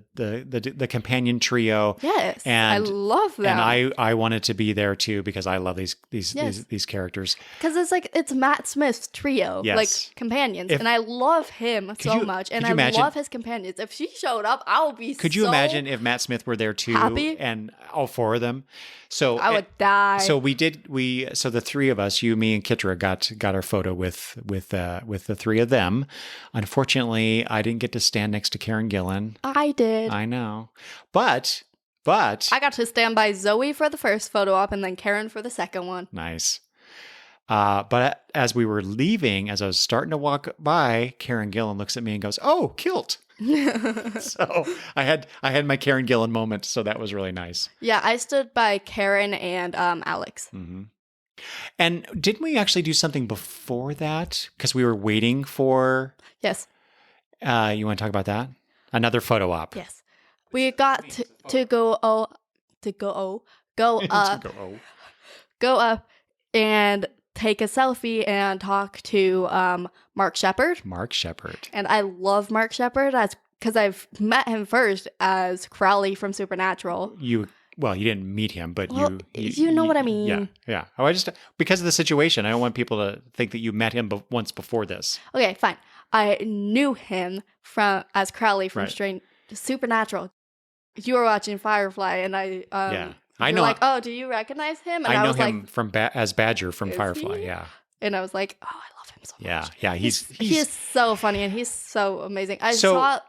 companion trio. Yes, and I love that. And I wanted to be there too because I love these characters. Because it's Matt Smith's trio, like companions, and I love him so much, and I love his companions. If she showed up, I would be. Could you imagine if Matt Smith were there too, happy? And all 4 of them? So I would die. So so the 3 of us, you, me, and Kitra, got our photo with the 3 of them. Unfortunately, I didn't get to stand next to Karen Gillan. I did. I know, but I got to stand by Zoe for the first photo op and then Karen for the second one. Nice. But as we were leaving, as I was starting to walk by, Karen Gillan looks at me and goes, "Oh, kilt." So I had my Karen Gillan moment, so that was really nice. Yeah, I stood by Karen and Alex. Mm-hmm. And didn't we actually do something before that? Because we were waiting for... Yes. You want to talk about that? Another photo op. Yes. We got to go up and take a selfie and talk to Mark Shepard. Mark Shepard. And I love Mark Shepard because I've met him first as Crowley from Supernatural. Well, you didn't meet him, but you know what I mean. Yeah. Oh, I just, because of the situation, I don't want people to think that you met him once before this. Okay, fine. I knew him as Crowley from Supernatural. You were watching Firefly, and I I You're know. like, oh, do you recognize him? And I know was him like, from as Badger from Is Firefly. he? Yeah. And I was like, oh, I love him so much. Yeah. He is so funny and he's so amazing. I So- saw.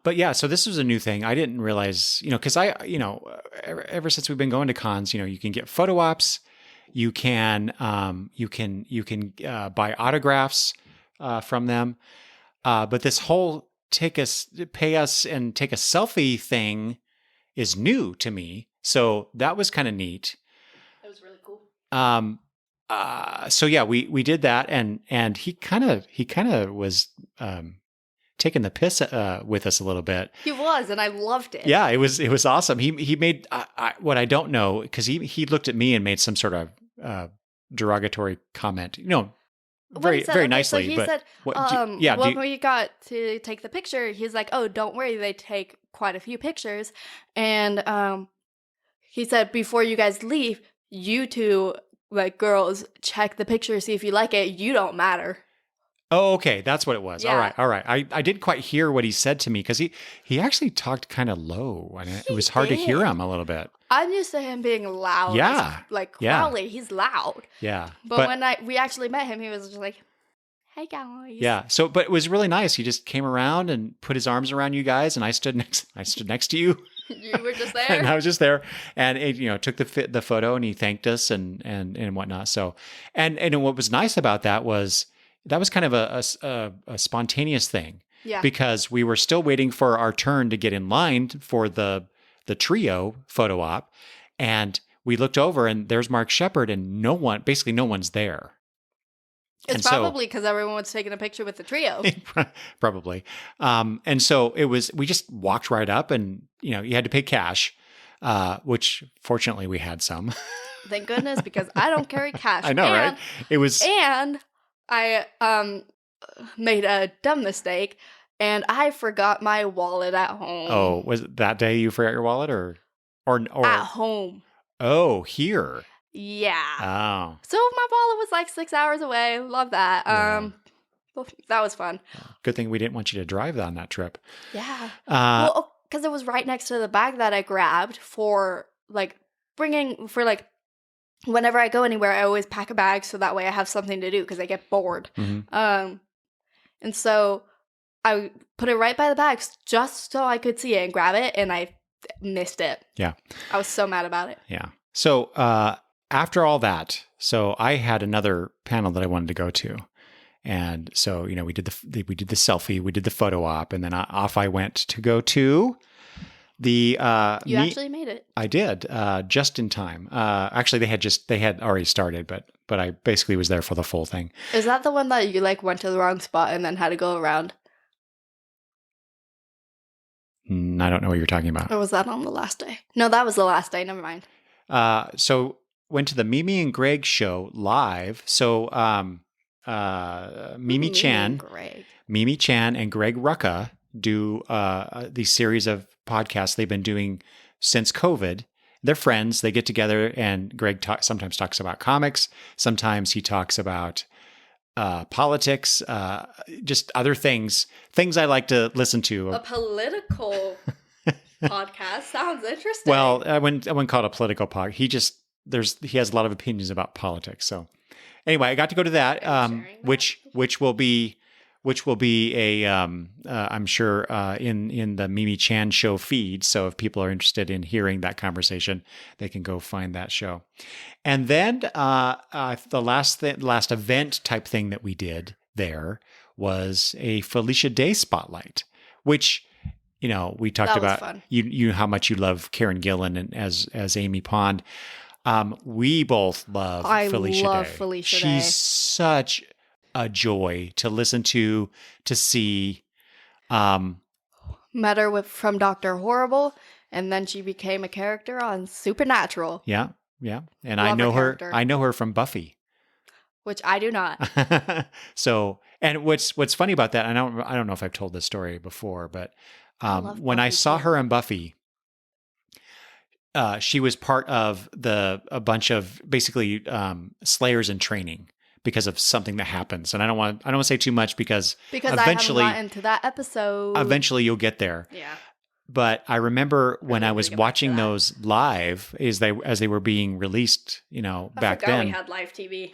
But yeah, so this was a new thing. I didn't realize, because ever since we've been going to cons, you can get photo ops, you can buy autographs from them, but this whole pay us and take a selfie thing is new to me. So that was kind of neat. It was really cool. So yeah, we did that, and he kind of was taking the piss with us a little bit. He was, and I loved it. Yeah, it was awesome. He made what I don't know, because he looked at me and made some sort of derogatory comment. Very nicely. So he but said, when we got to take the picture, he's like, "Oh, don't worry, they take quite a few pictures," and he said, "Before you guys leave, you two, like girls, check the picture, see if you like it. You don't matter." Oh, okay. That's what it was. Yeah. All right. I didn't quite hear what he said to me, because he actually talked kind of low, and it was hard to hear him a little bit. I'm used to him being loud. Yeah. Like Yeah. Crowley, he's loud. Yeah. But when we actually met him, he was just like, "Hey guys." Yeah. So, but it was really nice. He just came around and put his arms around you guys, and I stood next to you. You were just there. And I was just there, and it, took the photo, and he thanked us and whatnot. So, and what was nice about that was kind of a spontaneous thing. Yeah. Because we were still waiting for our turn to get in line for the trio photo op, and we looked over, and there's Mark Shepard, and basically no one's there. It's probably because everyone was taking a picture with the trio. Probably. And so we just walked right up, and, you had to pay cash, which fortunately we had some. Thank goodness, because I don't carry cash. I know, right? It was. And I made a dumb mistake, and I forgot my wallet at home. Oh, was it that day you forgot your wallet, or at home? Oh, here. Yeah. Oh. So my wallet was like 6 hours away. Love that. Yeah. Well, that was fun. Good thing we didn't want you to drive on that trip. Yeah. Well, because it was right next to the bag that I grabbed for whenever I go anywhere, I always pack a bag so that way I have something to do because I get bored. Mm-hmm. And so I put it right by the bag just so I could see it and grab it, and I missed it. Yeah. I was so mad about it. Yeah. So after all that, so I had another panel that I wanted to go to. And so, we did the selfie, we did the photo op, and then off I went to go to the You actually made it. I did, just in time. Actually they had already started, but I basically was there for the full thing. Is that the one that you went to the wrong spot and then had to go around? I don't know what you're talking about. Or was that on the last day? No, that was the last day. Never mind. So went to the Mimi and Greg show live. So Mimi Chan and Greg Rucka do these series of podcasts they've been doing since COVID. They're friends. They get together, and Greg sometimes talks about comics. Sometimes he talks about politics, just other things I like to listen to. A political podcast sounds interesting. Well, I wouldn't call it a political podcast. He has a lot of opinions about politics. So anyway, I got to go to that, which will be a I'm sure in the Mimi Chan show feed. So if people are interested in hearing that conversation, they can go find that show. And then the last event type thing that we did there was a Felicia Day spotlight, which we talked about fun. You how much you love Karen Gillan and as Amy Pond. We both love Felicia Day. Felicia Day. She's such a joy to listen to see. Met her from Dr. Horrible, and then she became a character on Supernatural. Yeah. And Love I know her her. character. I know her from Buffy. Which I do not. So, and what's funny about that, I don't know if I've told this story before, but when I saw her in Buffy, she was part of a bunch of basically Slayers in training because of something that happens, and I don't want to say too much because Because eventually I haven't gotten to that episode. Eventually, you'll get there. Yeah. But I remember when Really I was need to get back to watching that. those live as they were being released, back I forgot then. we had live TV.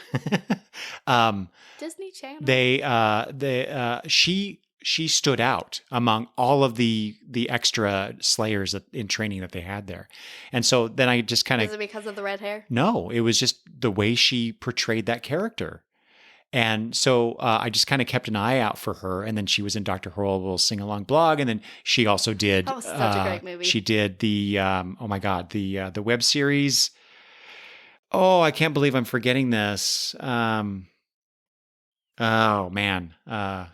um, Disney Channel. she stood out among all of the extra Slayers in training that they had there. And so then I just kind Is of, it because of the red hair? no, it was just the way she portrayed that character. And so I just kind of kept an eye out for her. And then she was in Dr. Horrible's sing along blog. And then she also did, That was such a great movie. She did the, oh my God, the web series. Oh, I can't believe I'm forgetting this. Oh man.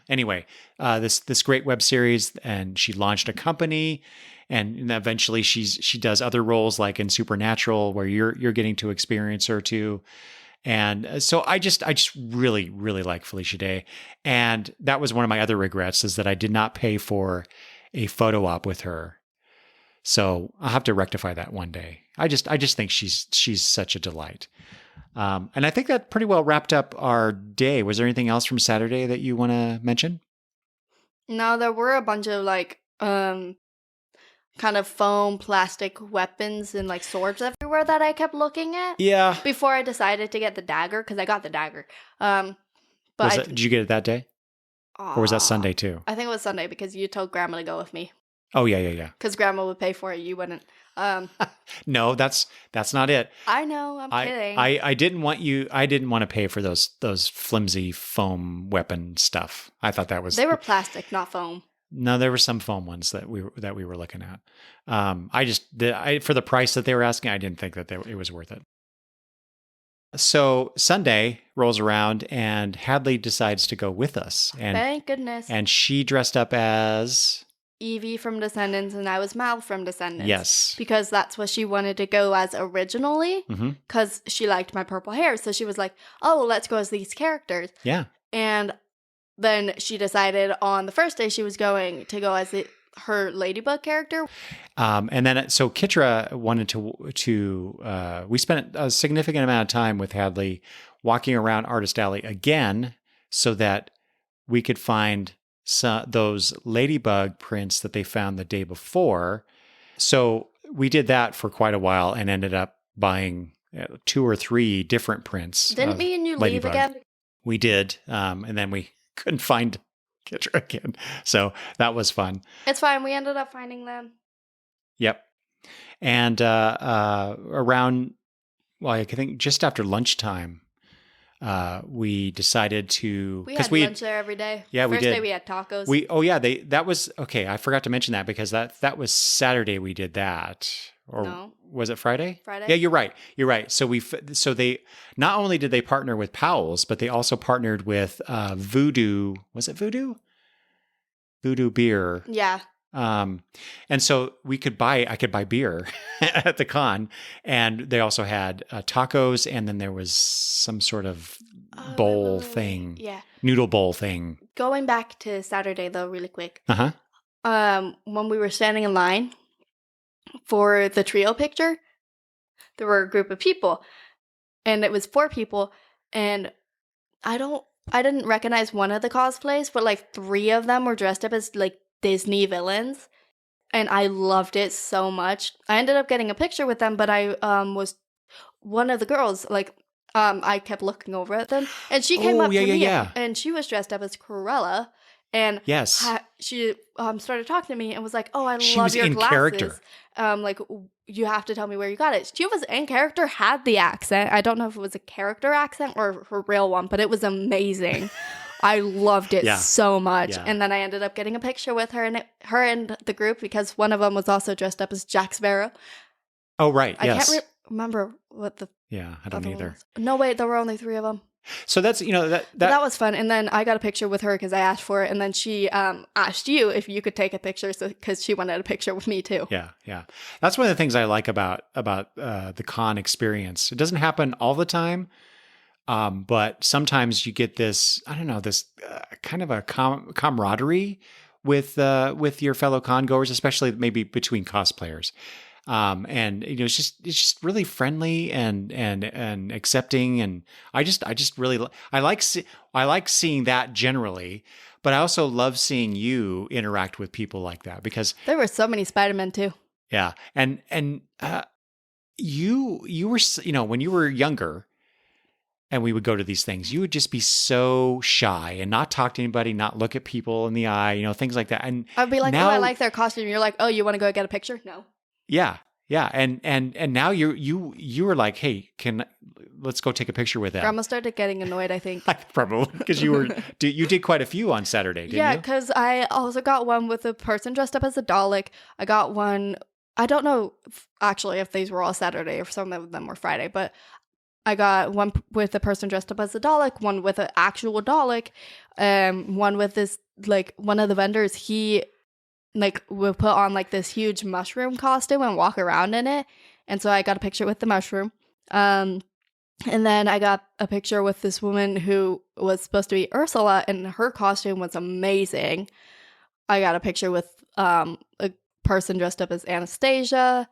Anyway, this great web series, and she launched a company, and eventually she does other roles like in Supernatural, where you're getting to experience her too. And so I just really, really like Felicia Day. And that was one of my other regrets, is that I did not pay for a photo op with her. So I'll have to rectify that one day. I just think she's such a delight. And I think that pretty well wrapped up our day. Was there anything else from Saturday that you want to mention? No, there were a bunch of like kind of foam plastic weapons and like swords everywhere that I kept looking at. Yeah. Before I decided to get the dagger, because I got the dagger. But Did you get it that day? Or was that Sunday too? I think it was Sunday because you told Grandma to go with me. Oh yeah. Because Grandma would pay for it, you wouldn't. No, that's not it. I know, I'm kidding. I didn't want to pay for those flimsy foam weapon stuff. I thought that was, they were plastic, not foam. No, there were some foam ones that we were looking at. For the price that they were asking, I didn't think that it was worth it. So Sunday rolls around and Hadley decides to go with us. And thank goodness. And she dressed up as Evie from Descendants, and I was Mal from Descendants. Yes. Because that's what she wanted to go as originally, because she liked my purple hair. So she was like, oh, let's go as these characters. Yeah. And then she decided on the first day she was going to go as her Ladybug character. And then, so Kitra wanted to we spent a significant amount of time with Hadley walking around Artist Alley again so that we could find those Ladybug prints that they found the day before. So we did that for quite a while and ended up buying 2 or 3 different prints. Didn't me and you leave again? We did. And then we couldn't find Kitra again. So that was fun. It's fine. We ended up finding them. Yep. And around, well, I think just after lunchtime, we decided to... We had lunch there every day. Yeah, we did. First day we had tacos. That was, okay, I forgot to mention that because that was Saturday we did that. Or no. Was it Friday? Friday. Yeah, you're right. You're right. So they, not only did they partner with Powell's, but they also partnered with Voodoo. Was it Voodoo? Voodoo Beer. Yeah. And so I could buy beer at the con, and they also had tacos, and then there was some sort of bowl thing. Yeah. Noodle bowl thing. Going back to Saturday though, really quick. Uh-huh. When we were standing in line for the trio picture, there were a group of people, and it was 4 people, and I didn't recognize one of the cosplays, but like 3 of them were dressed up as like Disney villains, and I loved it so much. I ended up getting a picture with them, but I was one of the girls, like I kept looking over at them, and she came up to me, and she was dressed up as Cruella, and yes, she started talking to me and was like, "Oh, I love your glasses." Character. Like, you have to tell me where you got it. She was in character, had the accent. I don't know if it was a character accent or her real one, but it was amazing. I loved it so much. Yeah. And then I ended up getting a picture with her and the group, because one of them was also dressed up as Jack Sparrow. Oh, right. I can't remember what the... Yeah, I don't either. No, wait, there were only 3 of them. So that's, that was fun. And then I got a picture with her because I asked for it. And then she asked you if you could take a picture because she wanted a picture with me too. Yeah, yeah. That's one of the things I like about the con experience. It doesn't happen all the time, but sometimes you get this, I don't know, this kind of a camaraderie with your fellow con goers, especially maybe between cosplayers. And it's just really friendly and accepting, and I just really I like seeing that generally, But I also love seeing you interact with people like that because There were so many Spider-Men too. yeah, and you were when you were younger. And we would go to these things. You would just be so shy and not talk to anybody, not look at people in the eye, things like that. And I'd be like, now, oh, I like their costume. You're like, oh, you want to go get a picture? No. Yeah. And now you were like, hey, let's go take a picture with them. Grandma started getting annoyed, I think. Probably because you did quite a few on Saturday, didn't you? Yeah, because I also got one with a person dressed up as a Dalek. I got one. I don't know actually if these were all Saturday or some of them were Friday, but I got one with a person dressed up as a Dalek, one with an actual Dalek, one with this, like, one of the vendors, he, like, will put on, like, this huge mushroom costume and walk around in it, and so I got a picture with the mushroom, and then I got a picture with this woman who was supposed to be Ursula, and her costume was amazing. I got a picture with a person dressed up as Anastasia.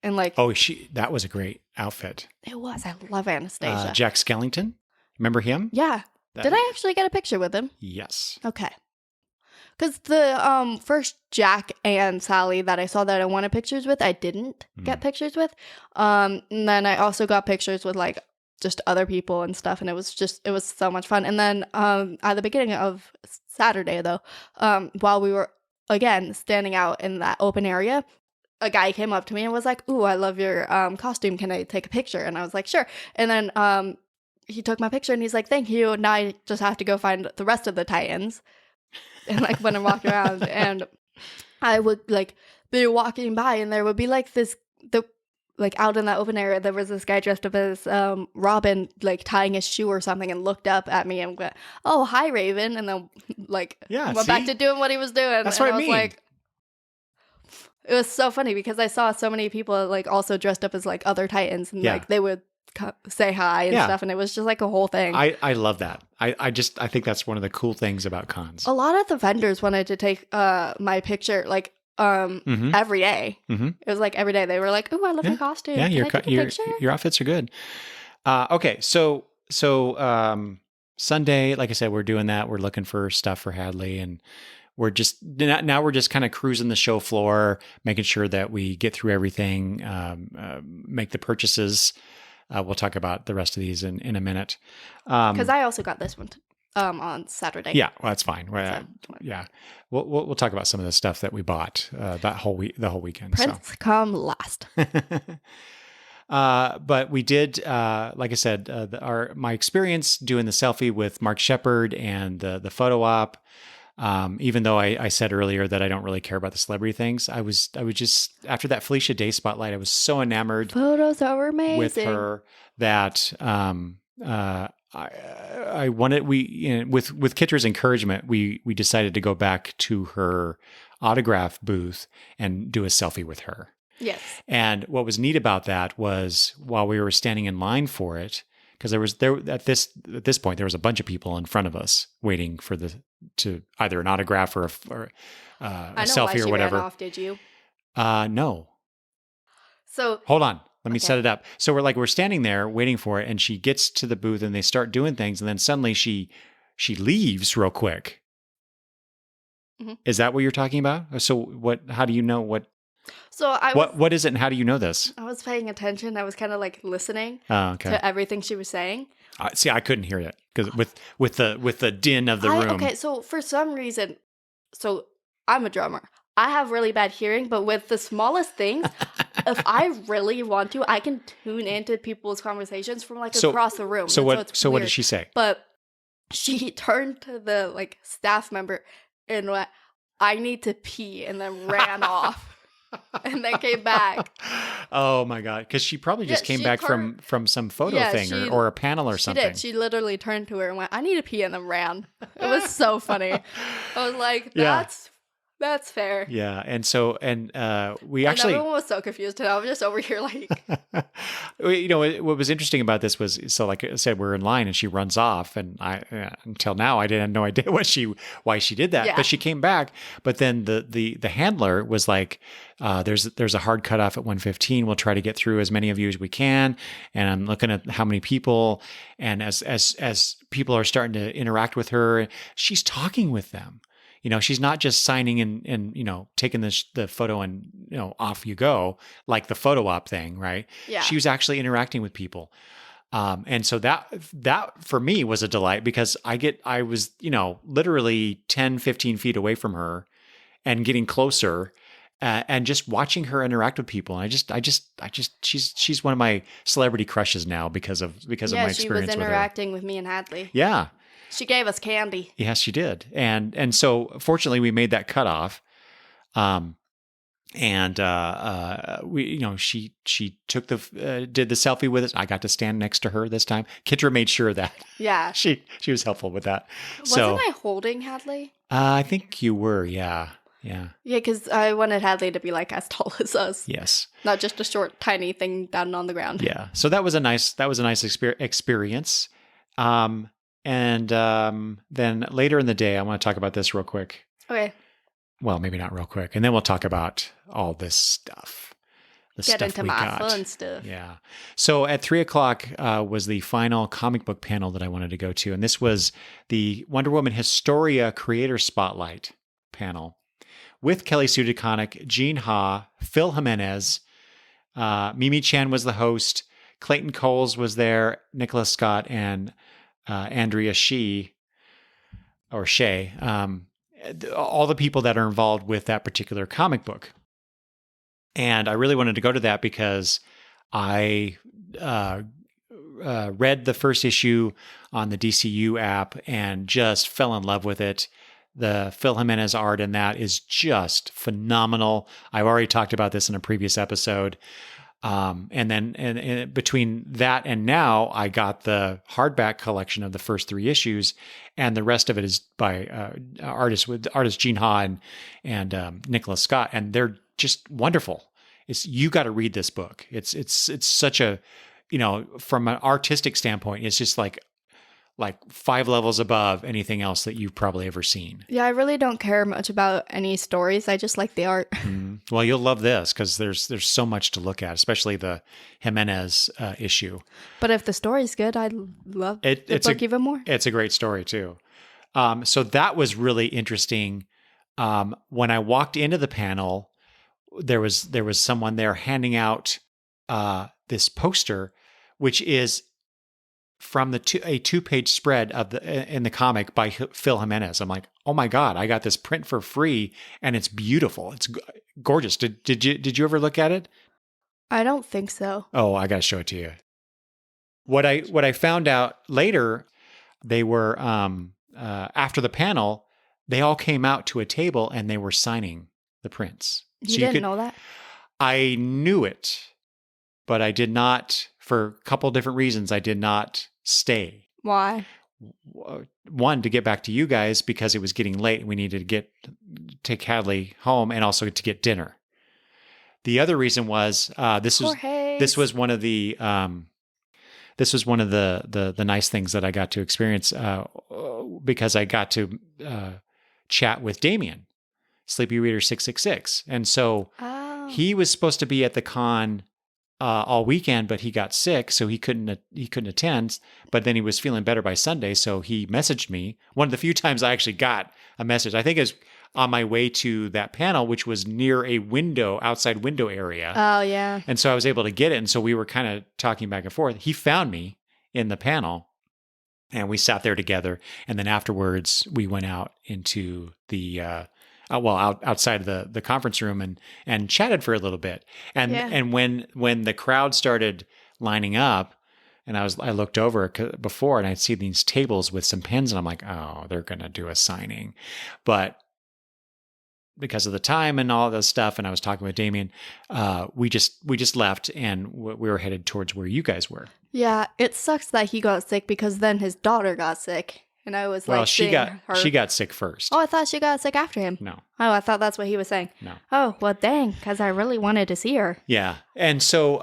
And like, oh, that was a great outfit. It was. I love Anastasia. Jack Skellington. Remember him? Yeah. Did I actually get a picture with him? Yes. Okay. Because the first Jack and Sally that I saw that I wanted pictures with, I didn't get pictures with. And then I also got pictures with like just other people and stuff. And it was so much fun. And then at the beginning of Saturday though, while we were again standing out in that open area, a guy came up to me and was like, ooh, I love your costume. Can I take a picture? And I was like, sure. And then he took my picture and he's like, thank you. Now I just have to go find the rest of the Titans. And like when I walked around and I would like be walking by and there would be like like out in that open area, there was this guy dressed up as Robin, like tying his shoe or something and looked up at me and went, oh, hi, Raven. And then like went back to doing what he was doing. That's and what I was mean. Like, it was so funny because I saw so many people like also dressed up as like other Titans and like they would say hi and stuff, and it was just like a whole thing. I love that. I think that's one of the cool things about cons. A lot of the vendors wanted to take my picture like every day. It was like every day they were like, "Oh, I love your costume. Yeah, your outfits are good." Okay, so Sunday, like I said, we're doing that. We're looking for stuff for Hadley and. We're just kind of cruising the show floor, making sure that we get through everything, make the purchases. We'll talk about the rest of these in a minute. Because I also got this one on Saturday. Yeah, well, that's fine. Yeah, we'll talk about some of the stuff that we bought the whole weekend. Prince come last. But we did, like I said, my experience doing the selfie with Mark Shepard and the photo op. Even though I said earlier that I don't really care about the celebrity things, I was just after that Felicia Day spotlight, I was so enamored. Photos are amazing with her that I wanted. With Kitter's encouragement, we decided to go back to her autograph booth and do a selfie with her. Yes. And what was neat about that was while we were standing in line for it. Because at this point there was a bunch of people in front of us waiting for to either an autograph or a selfie or whatever. Ran off, did you? No. So hold on, let me set it up. So we're standing there waiting for it, and she gets to the booth and they start doing things, and then suddenly she leaves real quick. Mm-hmm. Is that what you're talking about? So what? How do you know what? So what is it and how do you know this? I was paying attention. I was kind of like listening to everything she was saying. See, I couldn't hear it because with the din of the room. Okay, so for some reason, so I'm a drummer. I have really bad hearing, but with the smallest things, if I really want to, I can tune into people's conversations from like across the room. So what did she say? But she turned to the like staff member and went, "I need to pee," and then ran off. And then came back. Oh my God. Because she probably just came back from some photo thing or a panel or something. She did. She literally turned to her and went, "I need to pee," and then ran. It was so funny. I was like, that's That's fair. Yeah. And so, we And actually, everyone was so confused, and I was just over here like, what was interesting about this was, so like I said, we're in line and she runs off, and until now, I didn't have no idea why she did that, Yeah. but she came back. But then the handler was like, there's a hard cutoff at 1:15. We'll try to get through as many of you as we can. And I'm looking at how many people, and as people are starting to interact with her, she's talking with them. She's not just signing and taking the photo and, off you go, like the photo op thing, right? yeah. She was actually interacting with people. And so that for me was a delight, because I was, literally 10, 15 feet away from her and getting closer, and just watching her interact with people. And she's one of my celebrity crushes now because of my experience with her. Yeah, she was interacting with me and Hadley. Yeah. She gave us candy. Yes, she did. And so fortunately we made that cutoff. She took did the selfie with us. I got to stand next to her this time. Kitra made sure of that. Yeah. She was helpful with that. Wasn't I holding Hadley? I think you were. Yeah. Yeah. Yeah, because I wanted Hadley to be like as tall as us. Yes. Not just a short, tiny thing down on the ground. Yeah. So that was a nice experience. Then later in the day, I want to talk about this real quick. Okay. Well, maybe not real quick. And then we'll talk about all this stuff. Get into my fun stuff. Yeah. So at 3:00 was the final comic book panel that I wanted to go to. And this was the Wonder Woman Historia Creator Spotlight panel with Kelly Sue DeConnick, Jean Ha, Phil Jimenez, Mimi Chan was the host, Clayton Coles was there, Nicholas Scott, and Andrea Shea, all the people that are involved with that particular comic book. And I really wanted to go to that because I read the first issue on the DCU app and just fell in love with it. The Phil Jimenez art in that is just phenomenal. I've already talked about this in a previous episode. And then between that and now, I got the hardback collection of the first 3 issues, and the rest of it is by artist Jean Ha and Nicholas Scott, and they're just wonderful. You got to read this book. It's such a, from an artistic standpoint, it's just like 5 levels above anything else that you've probably ever seen. Yeah, I really don't care much about any stories. I just like the art. Mm-hmm. Well, you'll love this because there's so much to look at, especially the Jimenez issue. But if the story's good, I'd love the book even more. It's a great story too. So that was really interesting. When I walked into the panel, there was someone there handing out this poster, which is from a 2-page spread in the comic by Phil Jimenez. I'm like, oh my God, I got this print for free and it's beautiful. It's gorgeous. Did you ever look at it? I don't think so. Oh, I got to show it to you. What I found out later, they were, after the panel, they all came out to a table and they were signing the prints. You didn't know that? I knew it, but I did not, for a couple different reasons, I did not stay. Why? One, to get back to you guys because it was getting late and we needed to take Hadley home, and also to get dinner. The other reason was this was one of the nice things that I got to experience because I got to chat with Damien, Sleepy Reader 666, and so he was supposed to be at the con all weekend, but he got sick, so he couldn't attend. But then he was feeling better by Sunday, so he messaged me. One of the few times I actually got a message. I think it was on my way to that panel, which was near a outside window area. Oh yeah. And so I was able to get it, and so we were kind of talking back and forth. He found me in the panel, and we sat there together. And then afterwards, we went out into the outside of the conference room and chatted for a little bit. And when the crowd started lining up, and I looked over before and I'd see these tables with some pens, and I'm like, oh, they're going to do a signing. But because of the time and all this stuff, and I was talking with Damien, we just left and we were headed towards where you guys were. Yeah, it sucks that he got sick because then his daughter got sick. And I was Well, like, she got sick first. Oh, I thought she got sick after him. No. Oh, I thought that's what he was saying. No. Oh, well, dang, because I really wanted to see her. Yeah. And so,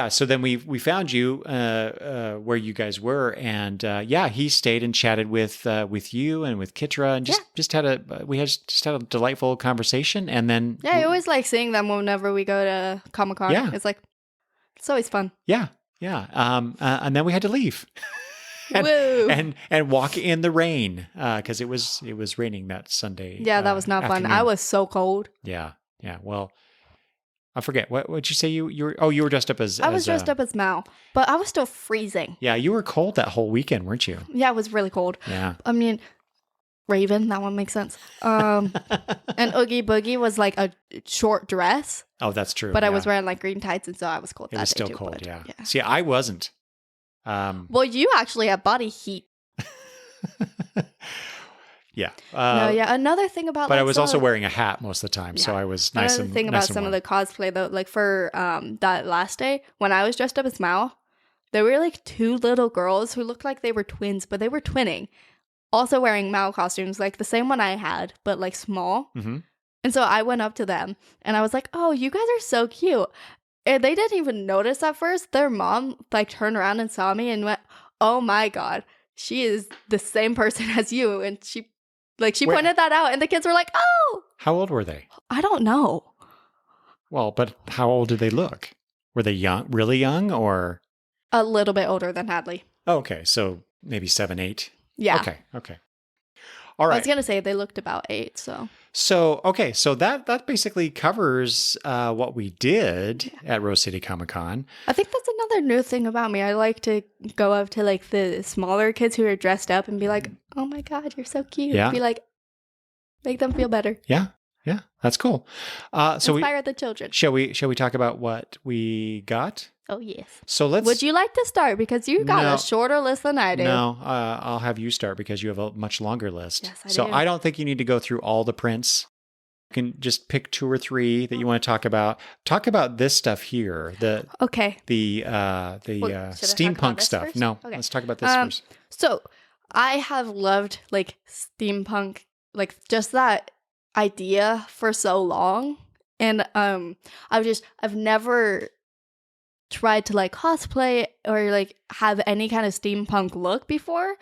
so then we found you where you guys were. And he stayed and chatted with you and with Kitra and just had a delightful conversation. And then. Yeah, I always like seeing them whenever we go to Comic-Con. Yeah. It's always fun. Yeah. Yeah. And then we had to leave. Woo. And walk in the rain because it was raining that Sunday. Yeah, that was not fun. I was so cold. Yeah. Well, I forget what you say. You were dressed up as. I was dressed up as Mal, but I was still freezing. Yeah, you were cold that whole weekend, weren't you? Yeah, it was really cold. Yeah. I mean, Raven, that one makes sense. And Oogie Boogie was like a short dress. Oh, that's true. But I was wearing like green tights, and so I was cold. It was still cold. Yeah. See, I wasn't. Well, you actually have body heat. Yeah. Another thing about. But I was also wearing a hat most of the time, so I was nice. Another thing about some of the cosplay though, like for that last day when I was dressed up as Mao, there were like two little girls who looked like they were twins, but they were twinning, also wearing Mao costumes, like the same one I had, but like small. Mm-hmm. And so I went up to them and I was like, "Oh, you guys are so cute." And they didn't even notice at first. Their mom like turned around and saw me and went, "Oh my God, she is the same person as you." And she pointed that out and the kids were like, "Oh." How old were they? I don't know. Well, but how old did they look? Were they young, really young or? A little bit older than Hadley. Oh, okay. So maybe 7, 8. Yeah. Okay. All right. I was going to say they looked about 8, so. So that basically covers what we did at Rose City Comic Con. I think that's another new thing about me. I like to go up to like the smaller kids who are dressed up and be like, "Oh my God, you're so cute." Yeah. Be like, make them feel better. Yeah, that's cool. So inspire the children. Shall we talk about what we got? Oh yes. So let's. Would you like to start because you got a shorter list than I do? No, I'll have you start because you have a much longer list. Yes, I so do. I don't think you need to go through all the prints. You can just pick 2 or 3 that you want to talk about. Talk about this stuff here. The steampunk stuff. First? No, okay. Let's talk about this first. So I have loved like steampunk, like just that idea for so long, and I've never tried to like cosplay or like have any kind of steampunk look before.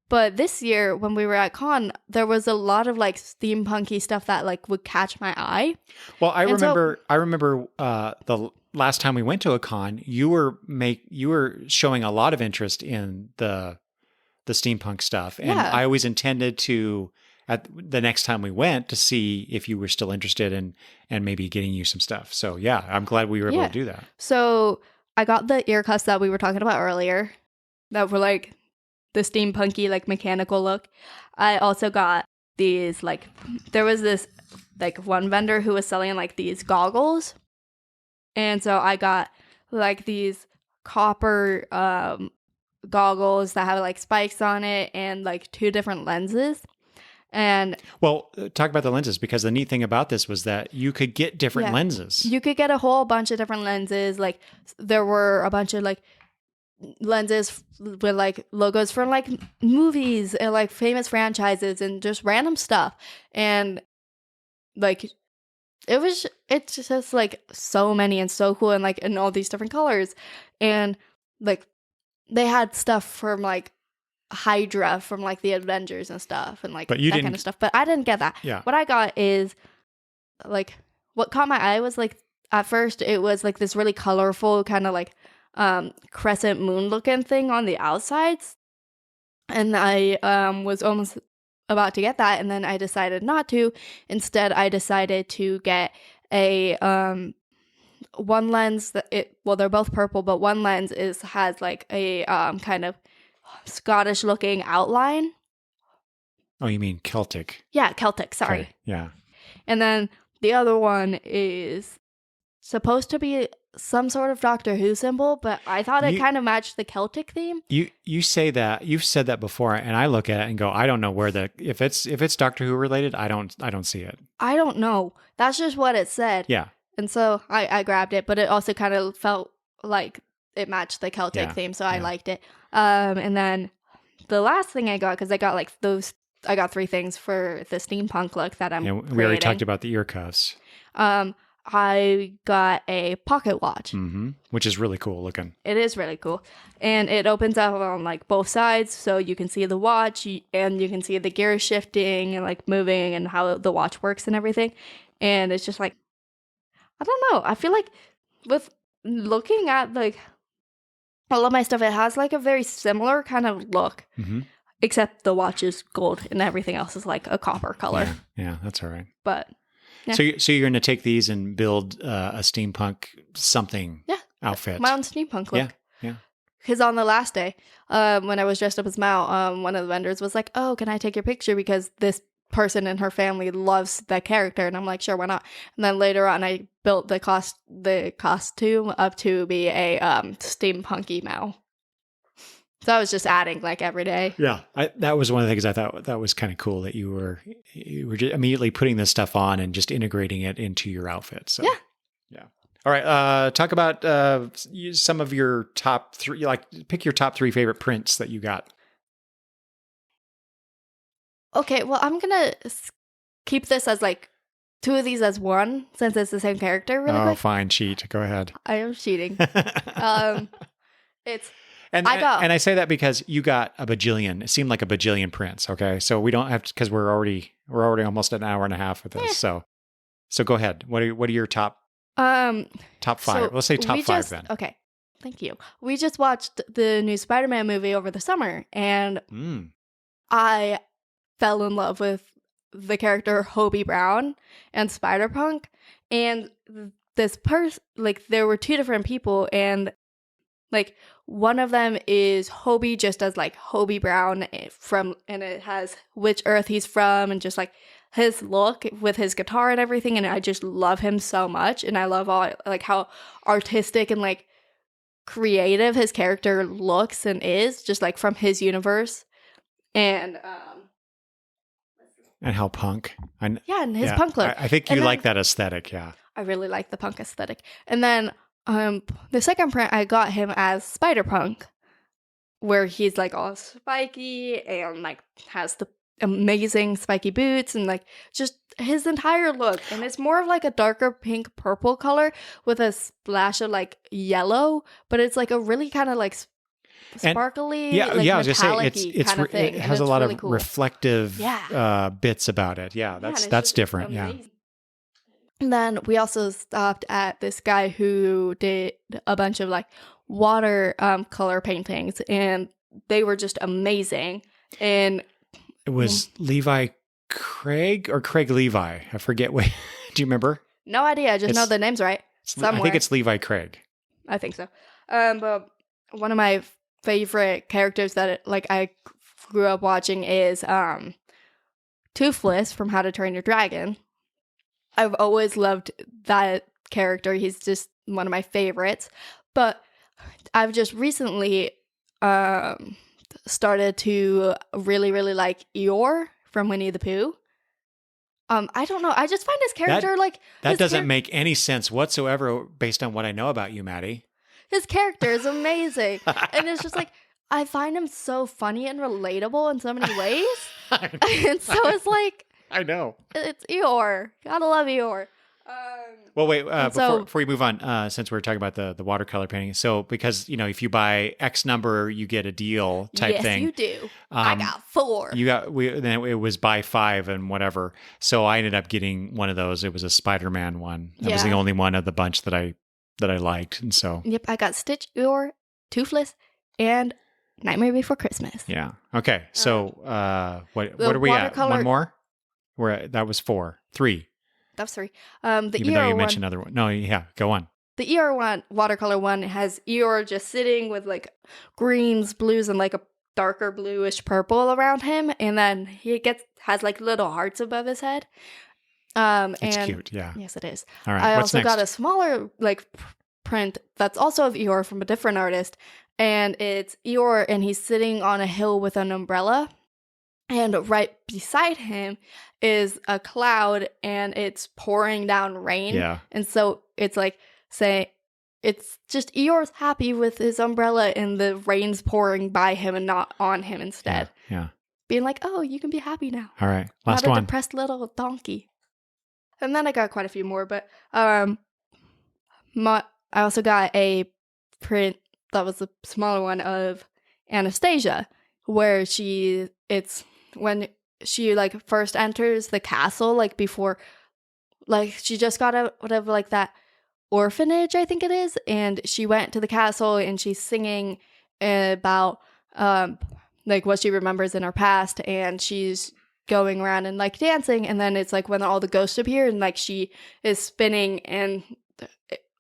But this year when we were at con, there was a lot of like steampunky stuff that like would catch my eye. Well, I remember the last time we went to a con, you were showing a lot of interest in the steampunk stuff. And I always intended to, at the next time we went, to see if you were still interested and maybe getting you some stuff. So yeah, I'm glad we were able to do that. So I got the ear cuffs that we were talking about earlier that were like the steampunky, like mechanical look. I also got these, like, there was this, like, one vendor who was selling, like, these goggles. And so I got, like, these copper goggles that have, like, spikes on it and, like, 2 different lenses. And well, talk about the lenses, because the neat thing about this was that you could get different lenses. You could get a whole bunch of different lenses. Like, there were a bunch of, like, lenses with like logos from like movies and like famous franchises and just random stuff, and like it's just like so many and so cool and like in all these different colors, and like they had stuff from like Hydra from like the Avengers and stuff and like that kind of stuff, but I didn't get that. What I got is like what caught my eye was like at first it was like this really colorful kind of like crescent moon looking thing on the outsides, and I was almost about to get that, and then I decided not to. Instead, I decided to get a one lens that they're both purple, but one lens has like a kind of Scottish looking outline. Oh, you mean Celtic? Yeah, Celtic, sorry. Okay. Yeah. And then the other one is supposed to be some sort of Doctor Who symbol, but I thought it kind of matched the Celtic theme. You say that, you've said that before, and I look at it and go, I don't know where if it's Doctor Who related, I don't see it. I don't know. That's just what it said. Yeah. And so I grabbed it, but it also kind of felt like it matched the Celtic theme, so I liked it. And then the last thing I got, because I got like I got 3 things for the steampunk look that I'm we creating. already talked about the ear cuffs. I got a pocket watch. Which is really cool looking. It is really cool. And it opens up on like both sides, so you can see the watch and you can see the gears shifting and like moving and how the watch works and everything. And it's just like, I don't know. I feel like with looking at like all of my stuff, it has like a very similar kind of look, except the watch is gold and everything else is like a copper color. Yeah, that's all right. But yeah. So you're going to take these and build a steampunk something outfit. My own steampunk look. Yeah. Because on the last day, when I was dressed up as Mao, one of the vendors was like, "Oh, can I take your picture? Because this person and her family loves that character." And I'm like, "Sure, why not?" And then later on, I built the costume up to be a steampunky Mao. So I was just adding like every day. Yeah, that was one of the things I thought that was kind of cool, that you were just immediately putting this stuff on and just integrating it into your outfit. So yeah. All right, talk about some of your top 3. Pick your top 3 favorite prints that you got. Okay, well, I'm gonna keep this as like 2 of these as one, since it's the same character. Really quick. Fine, cheat. Go ahead. I am cheating. It's. And I say that because you got a bajillion. It seemed like a bajillion prints. Okay, so we don't have to, because we're already almost an hour and a half with this. So go ahead. What are your top 5? So let's say top 5 then. Okay, thank you. We just watched the new Spider-Man movie over the summer, and I fell in love with the character Hobie Brown and Spider-Punk, and this person, like, there were 2 different people, and like, one of them is Hobie just as like Hobie Brown and it has which Earth he's from and just like his look with his guitar and everything. And I just love him so much. And I love all like how artistic and like creative his character looks and is, just like from his universe. And how punk. And his punk look. I think you like that aesthetic. Yeah. I really like the punk aesthetic. And then the second print, I got him as Spider-Punk, where he's like all spiky and like has the amazing spiky boots and like just his entire look. And it's more of like a darker pink purple color with a splash of like yellow, but it's like a really kind of like sparkly, I was gonna say it's kind of thing. It has a lot of cool. reflective bits about it. Yeah, that's different. Amazing. Yeah. And then we also stopped at this guy who did a bunch of like water color paintings, and they were just amazing. And it was Levi Craig or Craig Levi. I forget what. Do you remember? No idea. I just know the name's right. I think it's Levi Craig. I think so. But one of my favorite characters that I grew up watching is Toothless from How to Train Your Dragon. I've always loved that character. He's just one of my favorites. But I've just recently started to really, really like Eeyore from Winnie the Pooh. I don't know. I just find his character that doesn't make any sense whatsoever based on what I know about you, Maddie. His character is amazing. And it's just like, I find him so funny and relatable in so many ways. And so it's like, I know. It's Eeyore. Gotta love Eeyore. Well, wait, before you move on, since we're talking about the watercolor painting, so because, if you buy X number, you get a deal type thing. Yes, you do. I got 4. Then it was buy 5 and whatever. So I ended up getting one of those. It was a Spider-Man one. That was the only one of the bunch that I liked. And so. Yep, I got Stitch, Eeyore, Toothless, and Nightmare Before Christmas. Yeah. Okay. So what are we at? One more? That was 4. 3. That's 3. Even though you mentioned another one. No, yeah, go on. The Eeyore watercolor one has Eeyore just sitting with like greens, blues, and like a darker bluish purple around him, and then he has like little hearts above his head. It's cute, yeah. Yes, it is. All right. I What's also next? got a smaller like print that's also of Eeyore from a different artist, and it's Eeyore, and he's sitting on a hill with an umbrella. And right beside him is a cloud, and it's pouring down rain. Yeah. And so it's like, say, it's just Eeyore's happy with his umbrella and the rain's pouring by him and not on him instead. Yeah. Being like, oh, you can be happy now. All right. Last not a one. depressed little donkey. And then I got quite a few more, but I also got a print that was a smaller one of Anastasia, where it's when she like first enters the castle, like before, like she just got out whatever, like that orphanage, I think it is, and she went to the castle and she's singing about like what she remembers in her past, and she's going around and like dancing, and then it's like when all the ghosts appear and like she is spinning and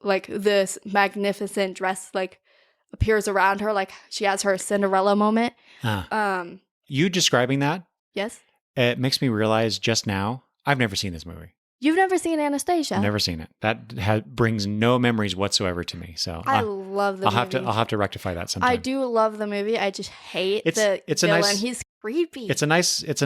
like this magnificent dress like appears around her, like she has her Cinderella moment. You describing that, Yes. it makes me realize just now I've never seen this movie. You've never seen Anastasia? I've never seen it. That brings no memories whatsoever to me. So I love the movie. I'll have to rectify that sometime. I do love the movie. I just hate It's a villain. nice- He's creepy. It's a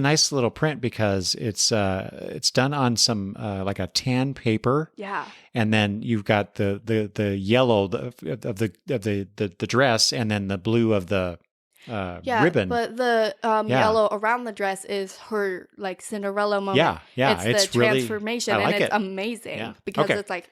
nice little print because it's done on some like a tan paper. Yeah. And then you've got the yellow of the dress, and then the blue of the ribbon. But the yellow around the dress is her like Cinderella moment. Yeah. It's the really, transformation, I like and it's it. amazing because Okay. it's like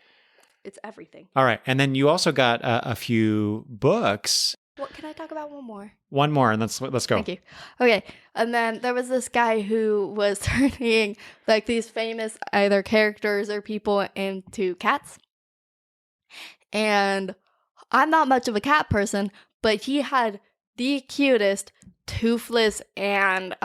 it's everything. All right, and then you also got a few books. Well, can I talk about one more? One more, and let's go. Thank you. Okay, and then there was this guy who was turning like these famous either characters or people into cats. And I'm not much of a cat person, but he had the cutest Toothless and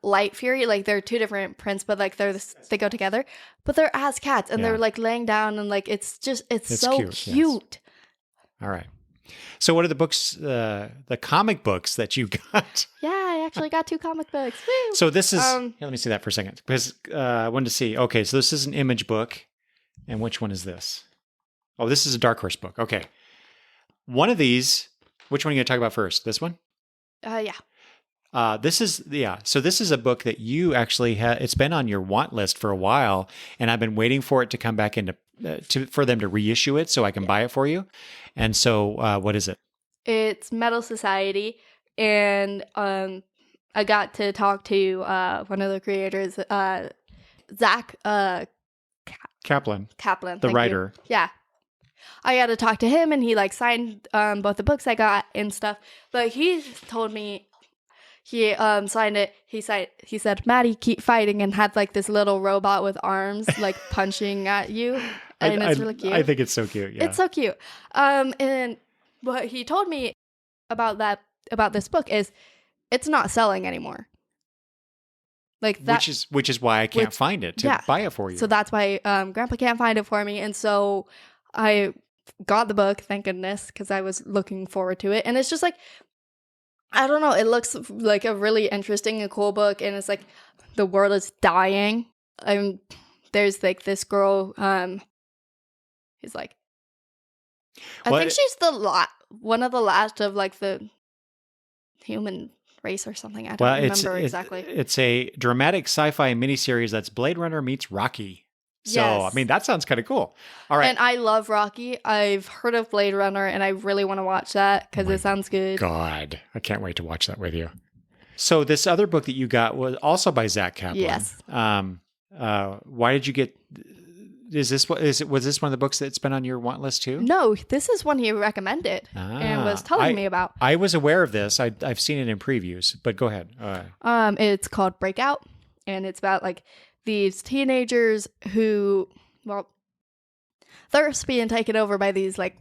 Light Fury. Like they're two different prints, but like they go together. But they're as cats, and they're like laying down, and like it's so cute. Yes. All right. So what are the books, the comic books that you got? Yeah, I actually got 2 comic books. Woo! So this is, here, let me see that for a second, because I wanted to see, okay, so this is an Image book, and which one is this? Oh, this is a Dark Horse book. Okay. One of these, which one are you going to talk about first? This one? Yeah. So this is a book that you actually it's been on your want list for a while, and I've been waiting for it to come back into, for them to reissue it so I can buy it for you. And so, what is it? It's Metal Society, and I got to talk to one of the creators, Zach Kaplan, Kaplan, the writer. Yeah, I got to talk to him, and he like signed both the books I got and stuff. But he told me he signed it. He said, "Maddie, keep fighting," and had like this little robot with arms like punching at you. And it's really cute. I think it's so cute. Yeah. It's so cute. And what he told me about this book is it's not selling anymore. Like that, which is why I can't find it to buy it for you. So that's why Grandpa can't find it for me, and so I got the book. Thank goodness, because I was looking forward to it. And it's just like, I don't know. It looks like a really interesting and cool book, and it's like the world is dying. There's like this girl. He's like, I think she's one of the last of like the human race or something. I don't remember exactly. It's a dramatic sci-fi miniseries that's Blade Runner meets Rocky. So, Yes. I mean, that sounds kind of cool. All right. And I love Rocky. I've heard of Blade Runner, and I really want to watch that because it sounds good. God, I can't wait to watch that with you. So this other book that you got was also by Zach Kaplan. Yes. Why did you get? Was this one of the books that's been on your want list too? No, this is one he recommended and was telling me about. I was aware of this. I've seen it in previews, but go ahead. It's called Breakout, and it's about like these teenagers who, well, they're being taken over by these like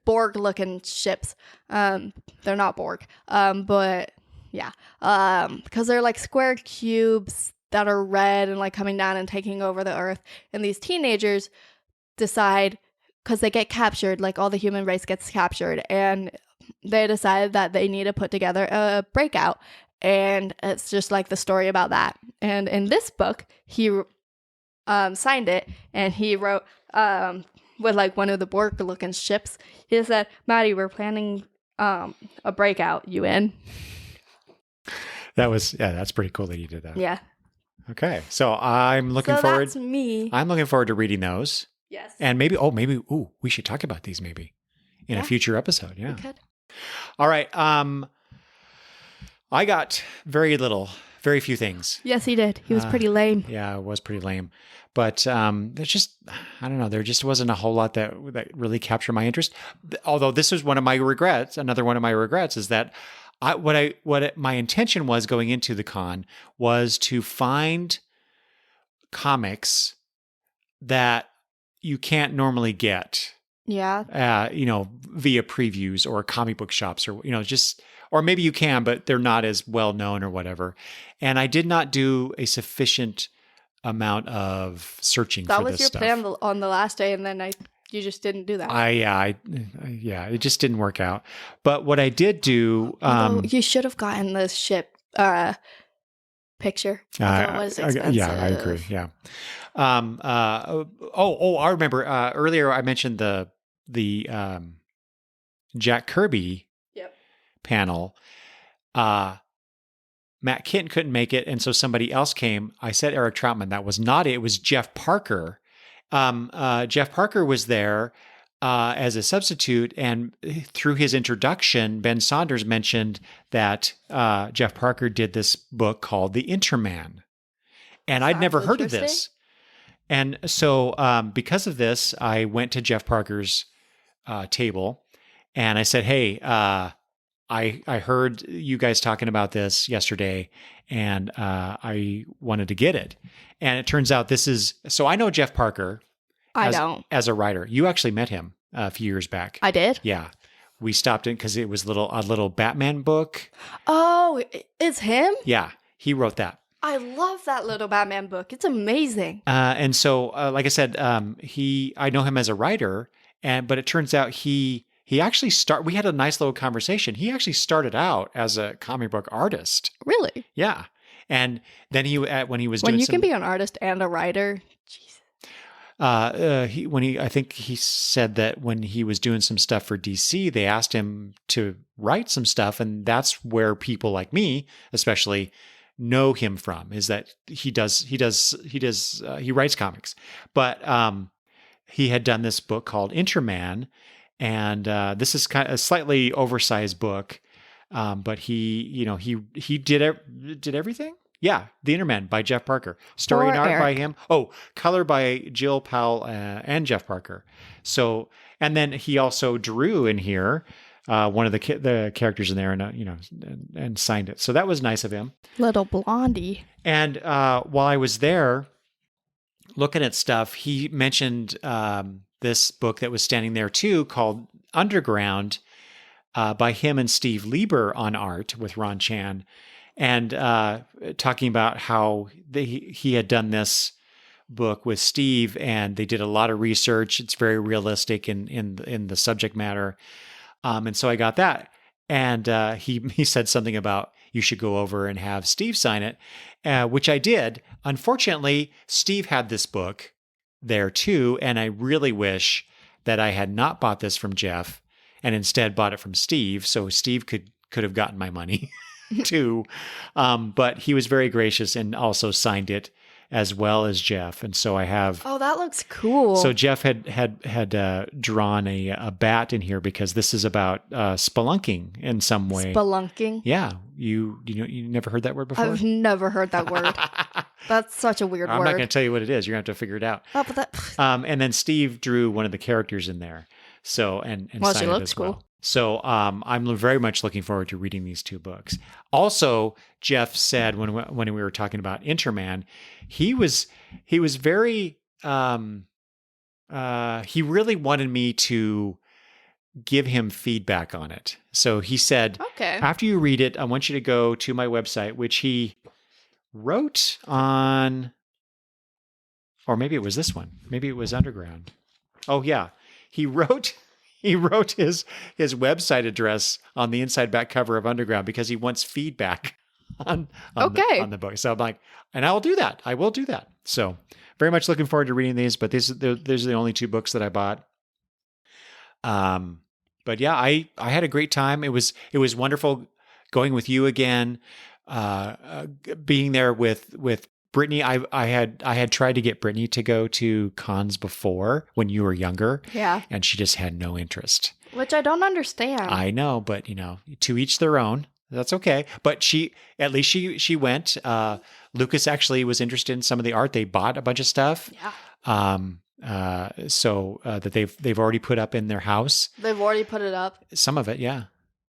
Borg-looking ships. They're not Borg, but yeah, because they're like square cubes that are red and like coming down and taking over the Earth. And these teenagers decide, because they get captured, like all the human race gets captured, and they decide that they need to put together a breakout. And it's just like the story about that. And in this book, he signed it, and he wrote with like one of the Borg-looking ships. He said, "Maddie, we're planning a breakout. You in?" That's pretty cool that you did that. Yeah. Okay, so I'm looking forward. That's me. I'm looking forward to reading those. Yes. And maybe we should talk about these maybe in a future episode. Yeah. We could. All right. I got very few things. Yes, he did. He was pretty lame. Yeah, it was pretty lame. But there's just, I don't know, there just wasn't a whole lot that really captured my interest. Although this was one of my regrets. Another one of my regrets is that my intention was going into the con was to find comics that you can't normally get. Yeah. Via previews or comic book shops or, or maybe you can, but they're not as well known or whatever. And I did not do a sufficient amount of searching for this stuff. That was your plan on the last day, and then you just didn't do that. It just didn't work out. But what I did do, you should have gotten the ship picture. It was expensive. Yeah, I agree. Yeah. I remember earlier I mentioned the Jack Kirby panel. Matt Kitten couldn't make it, and so somebody else came. I said Eric Troutman. That was not it. It was Jeff Parker. Jeff Parker was there as a substitute, and through his introduction, Ben Saunders mentioned that Jeff Parker did this book called The Interman. And I'd never heard of this. And so because of this, I went to Jeff Parker's table, and I said, hey, I heard you guys talking about this yesterday, and I wanted to get it. And it turns out so I know Jeff Parker. As a writer. You actually met him a few years back. I did? Yeah. We stopped in because it was a little Batman book. Oh, it's him? Yeah. He wrote that. I love that little Batman book. It's amazing. And so, like I said, I know him as a writer, but it turns out he actually we had a nice little conversation. He actually started out as a comic book artist. Really? Yeah. And then when you can be an artist and a writer, Jesus. I think he said that when he was doing some stuff for DC, they asked him to write some stuff, and that's where people like me, especially, know him from, is that he writes comics. But he had done this book called Interman, and this is kind of a slightly oversized book, but he did everything. Yeah, The Interman by Jeff Parker. Story and art by him. Oh, color by Jill Powell and Jeff Parker. So, and then he also drew in here one of the characters in there, and signed it. So that was nice of him. Little Blondie. And while I was there looking at stuff, he mentioned this book that was standing there too, called Underground, by him and Steve Lieber on art with Ron Chan. And talking about how he had done this book with Steve, and they did a lot of research. It's very realistic in the subject matter, and so I got that. And he said something about you should go over and have Steve sign it, which I did. Unfortunately, Steve had this book there too, and I really wish that I had not bought this from Jeff and instead bought it from Steve, so Steve could have gotten my money. Too, but he was very gracious and also signed it as well as Jeff, and so I have. Oh, that looks cool. So Jeff had drawn a bat in here because this is about spelunking in some way. Spelunking. Yeah, you never heard that word before? I've never heard that word. That's such a weird word. I'm not going to tell you what it is. You're going to have to figure it out. Oh, but that. And then Steve drew one of the characters in there. So and signed she it looks as cool. well. So I'm very much looking forward to reading these two books. Also, Jeff said when we were talking about Interman, he was very he really wanted me to give him feedback on it. So he said, okay, after you read it, I want you to go to my website, which he wrote on, or maybe it was this one. Maybe it was Underground. Oh yeah, he wrote his website address on the inside back cover of Underground because he wants feedback on the book. So I'm like, and I'll do that. I will do that. So very much looking forward to reading these, but these are the only two books that I bought. But yeah, I had a great time. It was wonderful going with you again, being there with Brittany. I had tried to get Brittany to go to cons before when you were younger. Yeah. And she just had no interest. Which I don't understand. I know, but to each their own. That's okay. But at least she went. Lucas actually was interested in some of the art. They bought a bunch of stuff. Yeah. So that they've already put up in their house. They've already put it up. Some of it, yeah.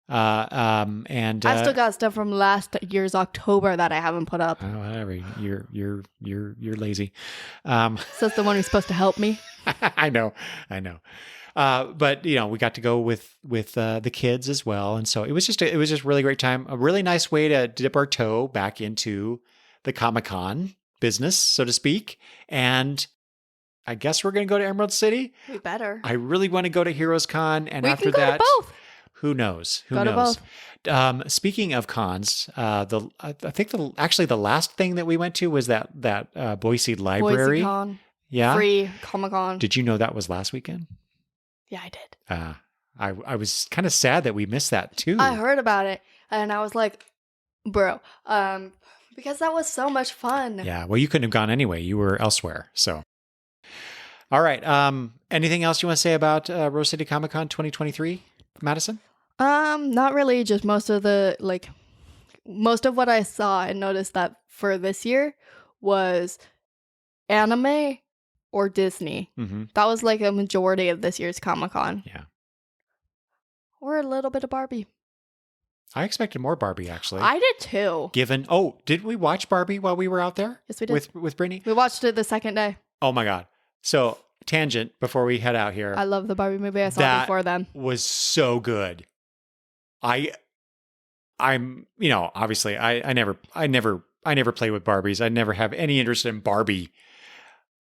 And I still got stuff from last year's October that I haven't put up. Whatever. You're lazy. So it's the one who's supposed to help me. I know. But we got to go with the kids as well, and so it was just a really great time. A really nice way to dip our toe back into the Comic-Con business, so to speak. And I guess we're going to go to Emerald City. We better. I really want to go to Heroes Con, and after can go that, to both. Who knows? Go to both. Speaking of cons, I think the last thing that we went to was that Boise Library. Boise Con. Yeah. Free Comic-Con. Did you know that was last weekend? Yeah, I did. I was kind of sad that we missed that too. I heard about it and I was like, bro, because that was so much fun. Yeah. Well, you couldn't have gone anyway. You were elsewhere. So, all right. Anything else you want to say about Rose City Comic Con 2023, Madison? Not really. Just most of what I saw and noticed that for this year was anime or Disney. Mm-hmm. That was like a majority of this year's Comic-Con. Yeah. Or a little bit of Barbie. I expected more Barbie, actually. I did too. Did we watch Barbie while we were out there? Yes, we did. With Brittany? We watched it the second day. Oh my God. So, tangent before we head out here. I love the Barbie movie. I saw it before then. Was so good. I'm obviously I never play with Barbies. I never have any interest in Barbie.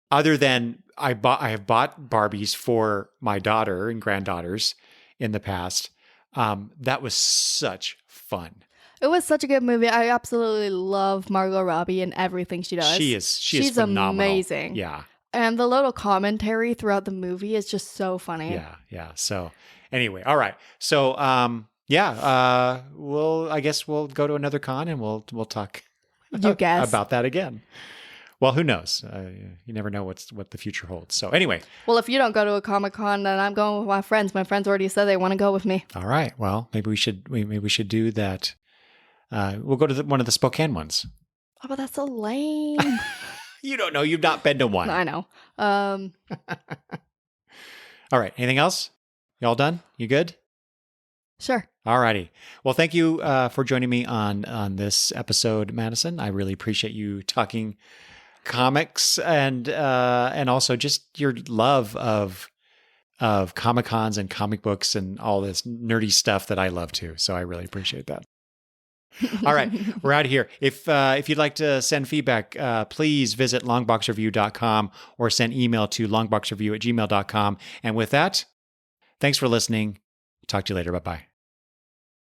Other than I have bought Barbies for my daughter and granddaughters in the past. That was such fun. It was such a good movie. I absolutely love Margot Robbie and everything she does. She's phenomenal. Amazing. Yeah. And the little commentary throughout the movie is just so funny. Yeah. So anyway, all right. So I guess we'll go to another con and we'll talk about that again. Well, who knows? You never know what the future holds. So anyway. Well, if you don't go to a Comic-Con, then I'm going with my friends. My friends already said they want to go with me. All right. Well, maybe we should do that. We'll go to one of the Spokane ones. Oh, but that's so lame. You don't know. You've not been to one. I know. All right. Anything else? You all done? You good? Sure. All righty. Well, thank you for joining me on this episode, Madison. I really appreciate you talking comics and also just your love of Comic-Cons and comic books and all this nerdy stuff that I love too. So I really appreciate that. All right, we're out of here. If you'd like to send feedback, please visit longboxreview.com or send email to longboxreview@gmail.com. And with that, thanks for listening. Talk to you later. Bye-bye.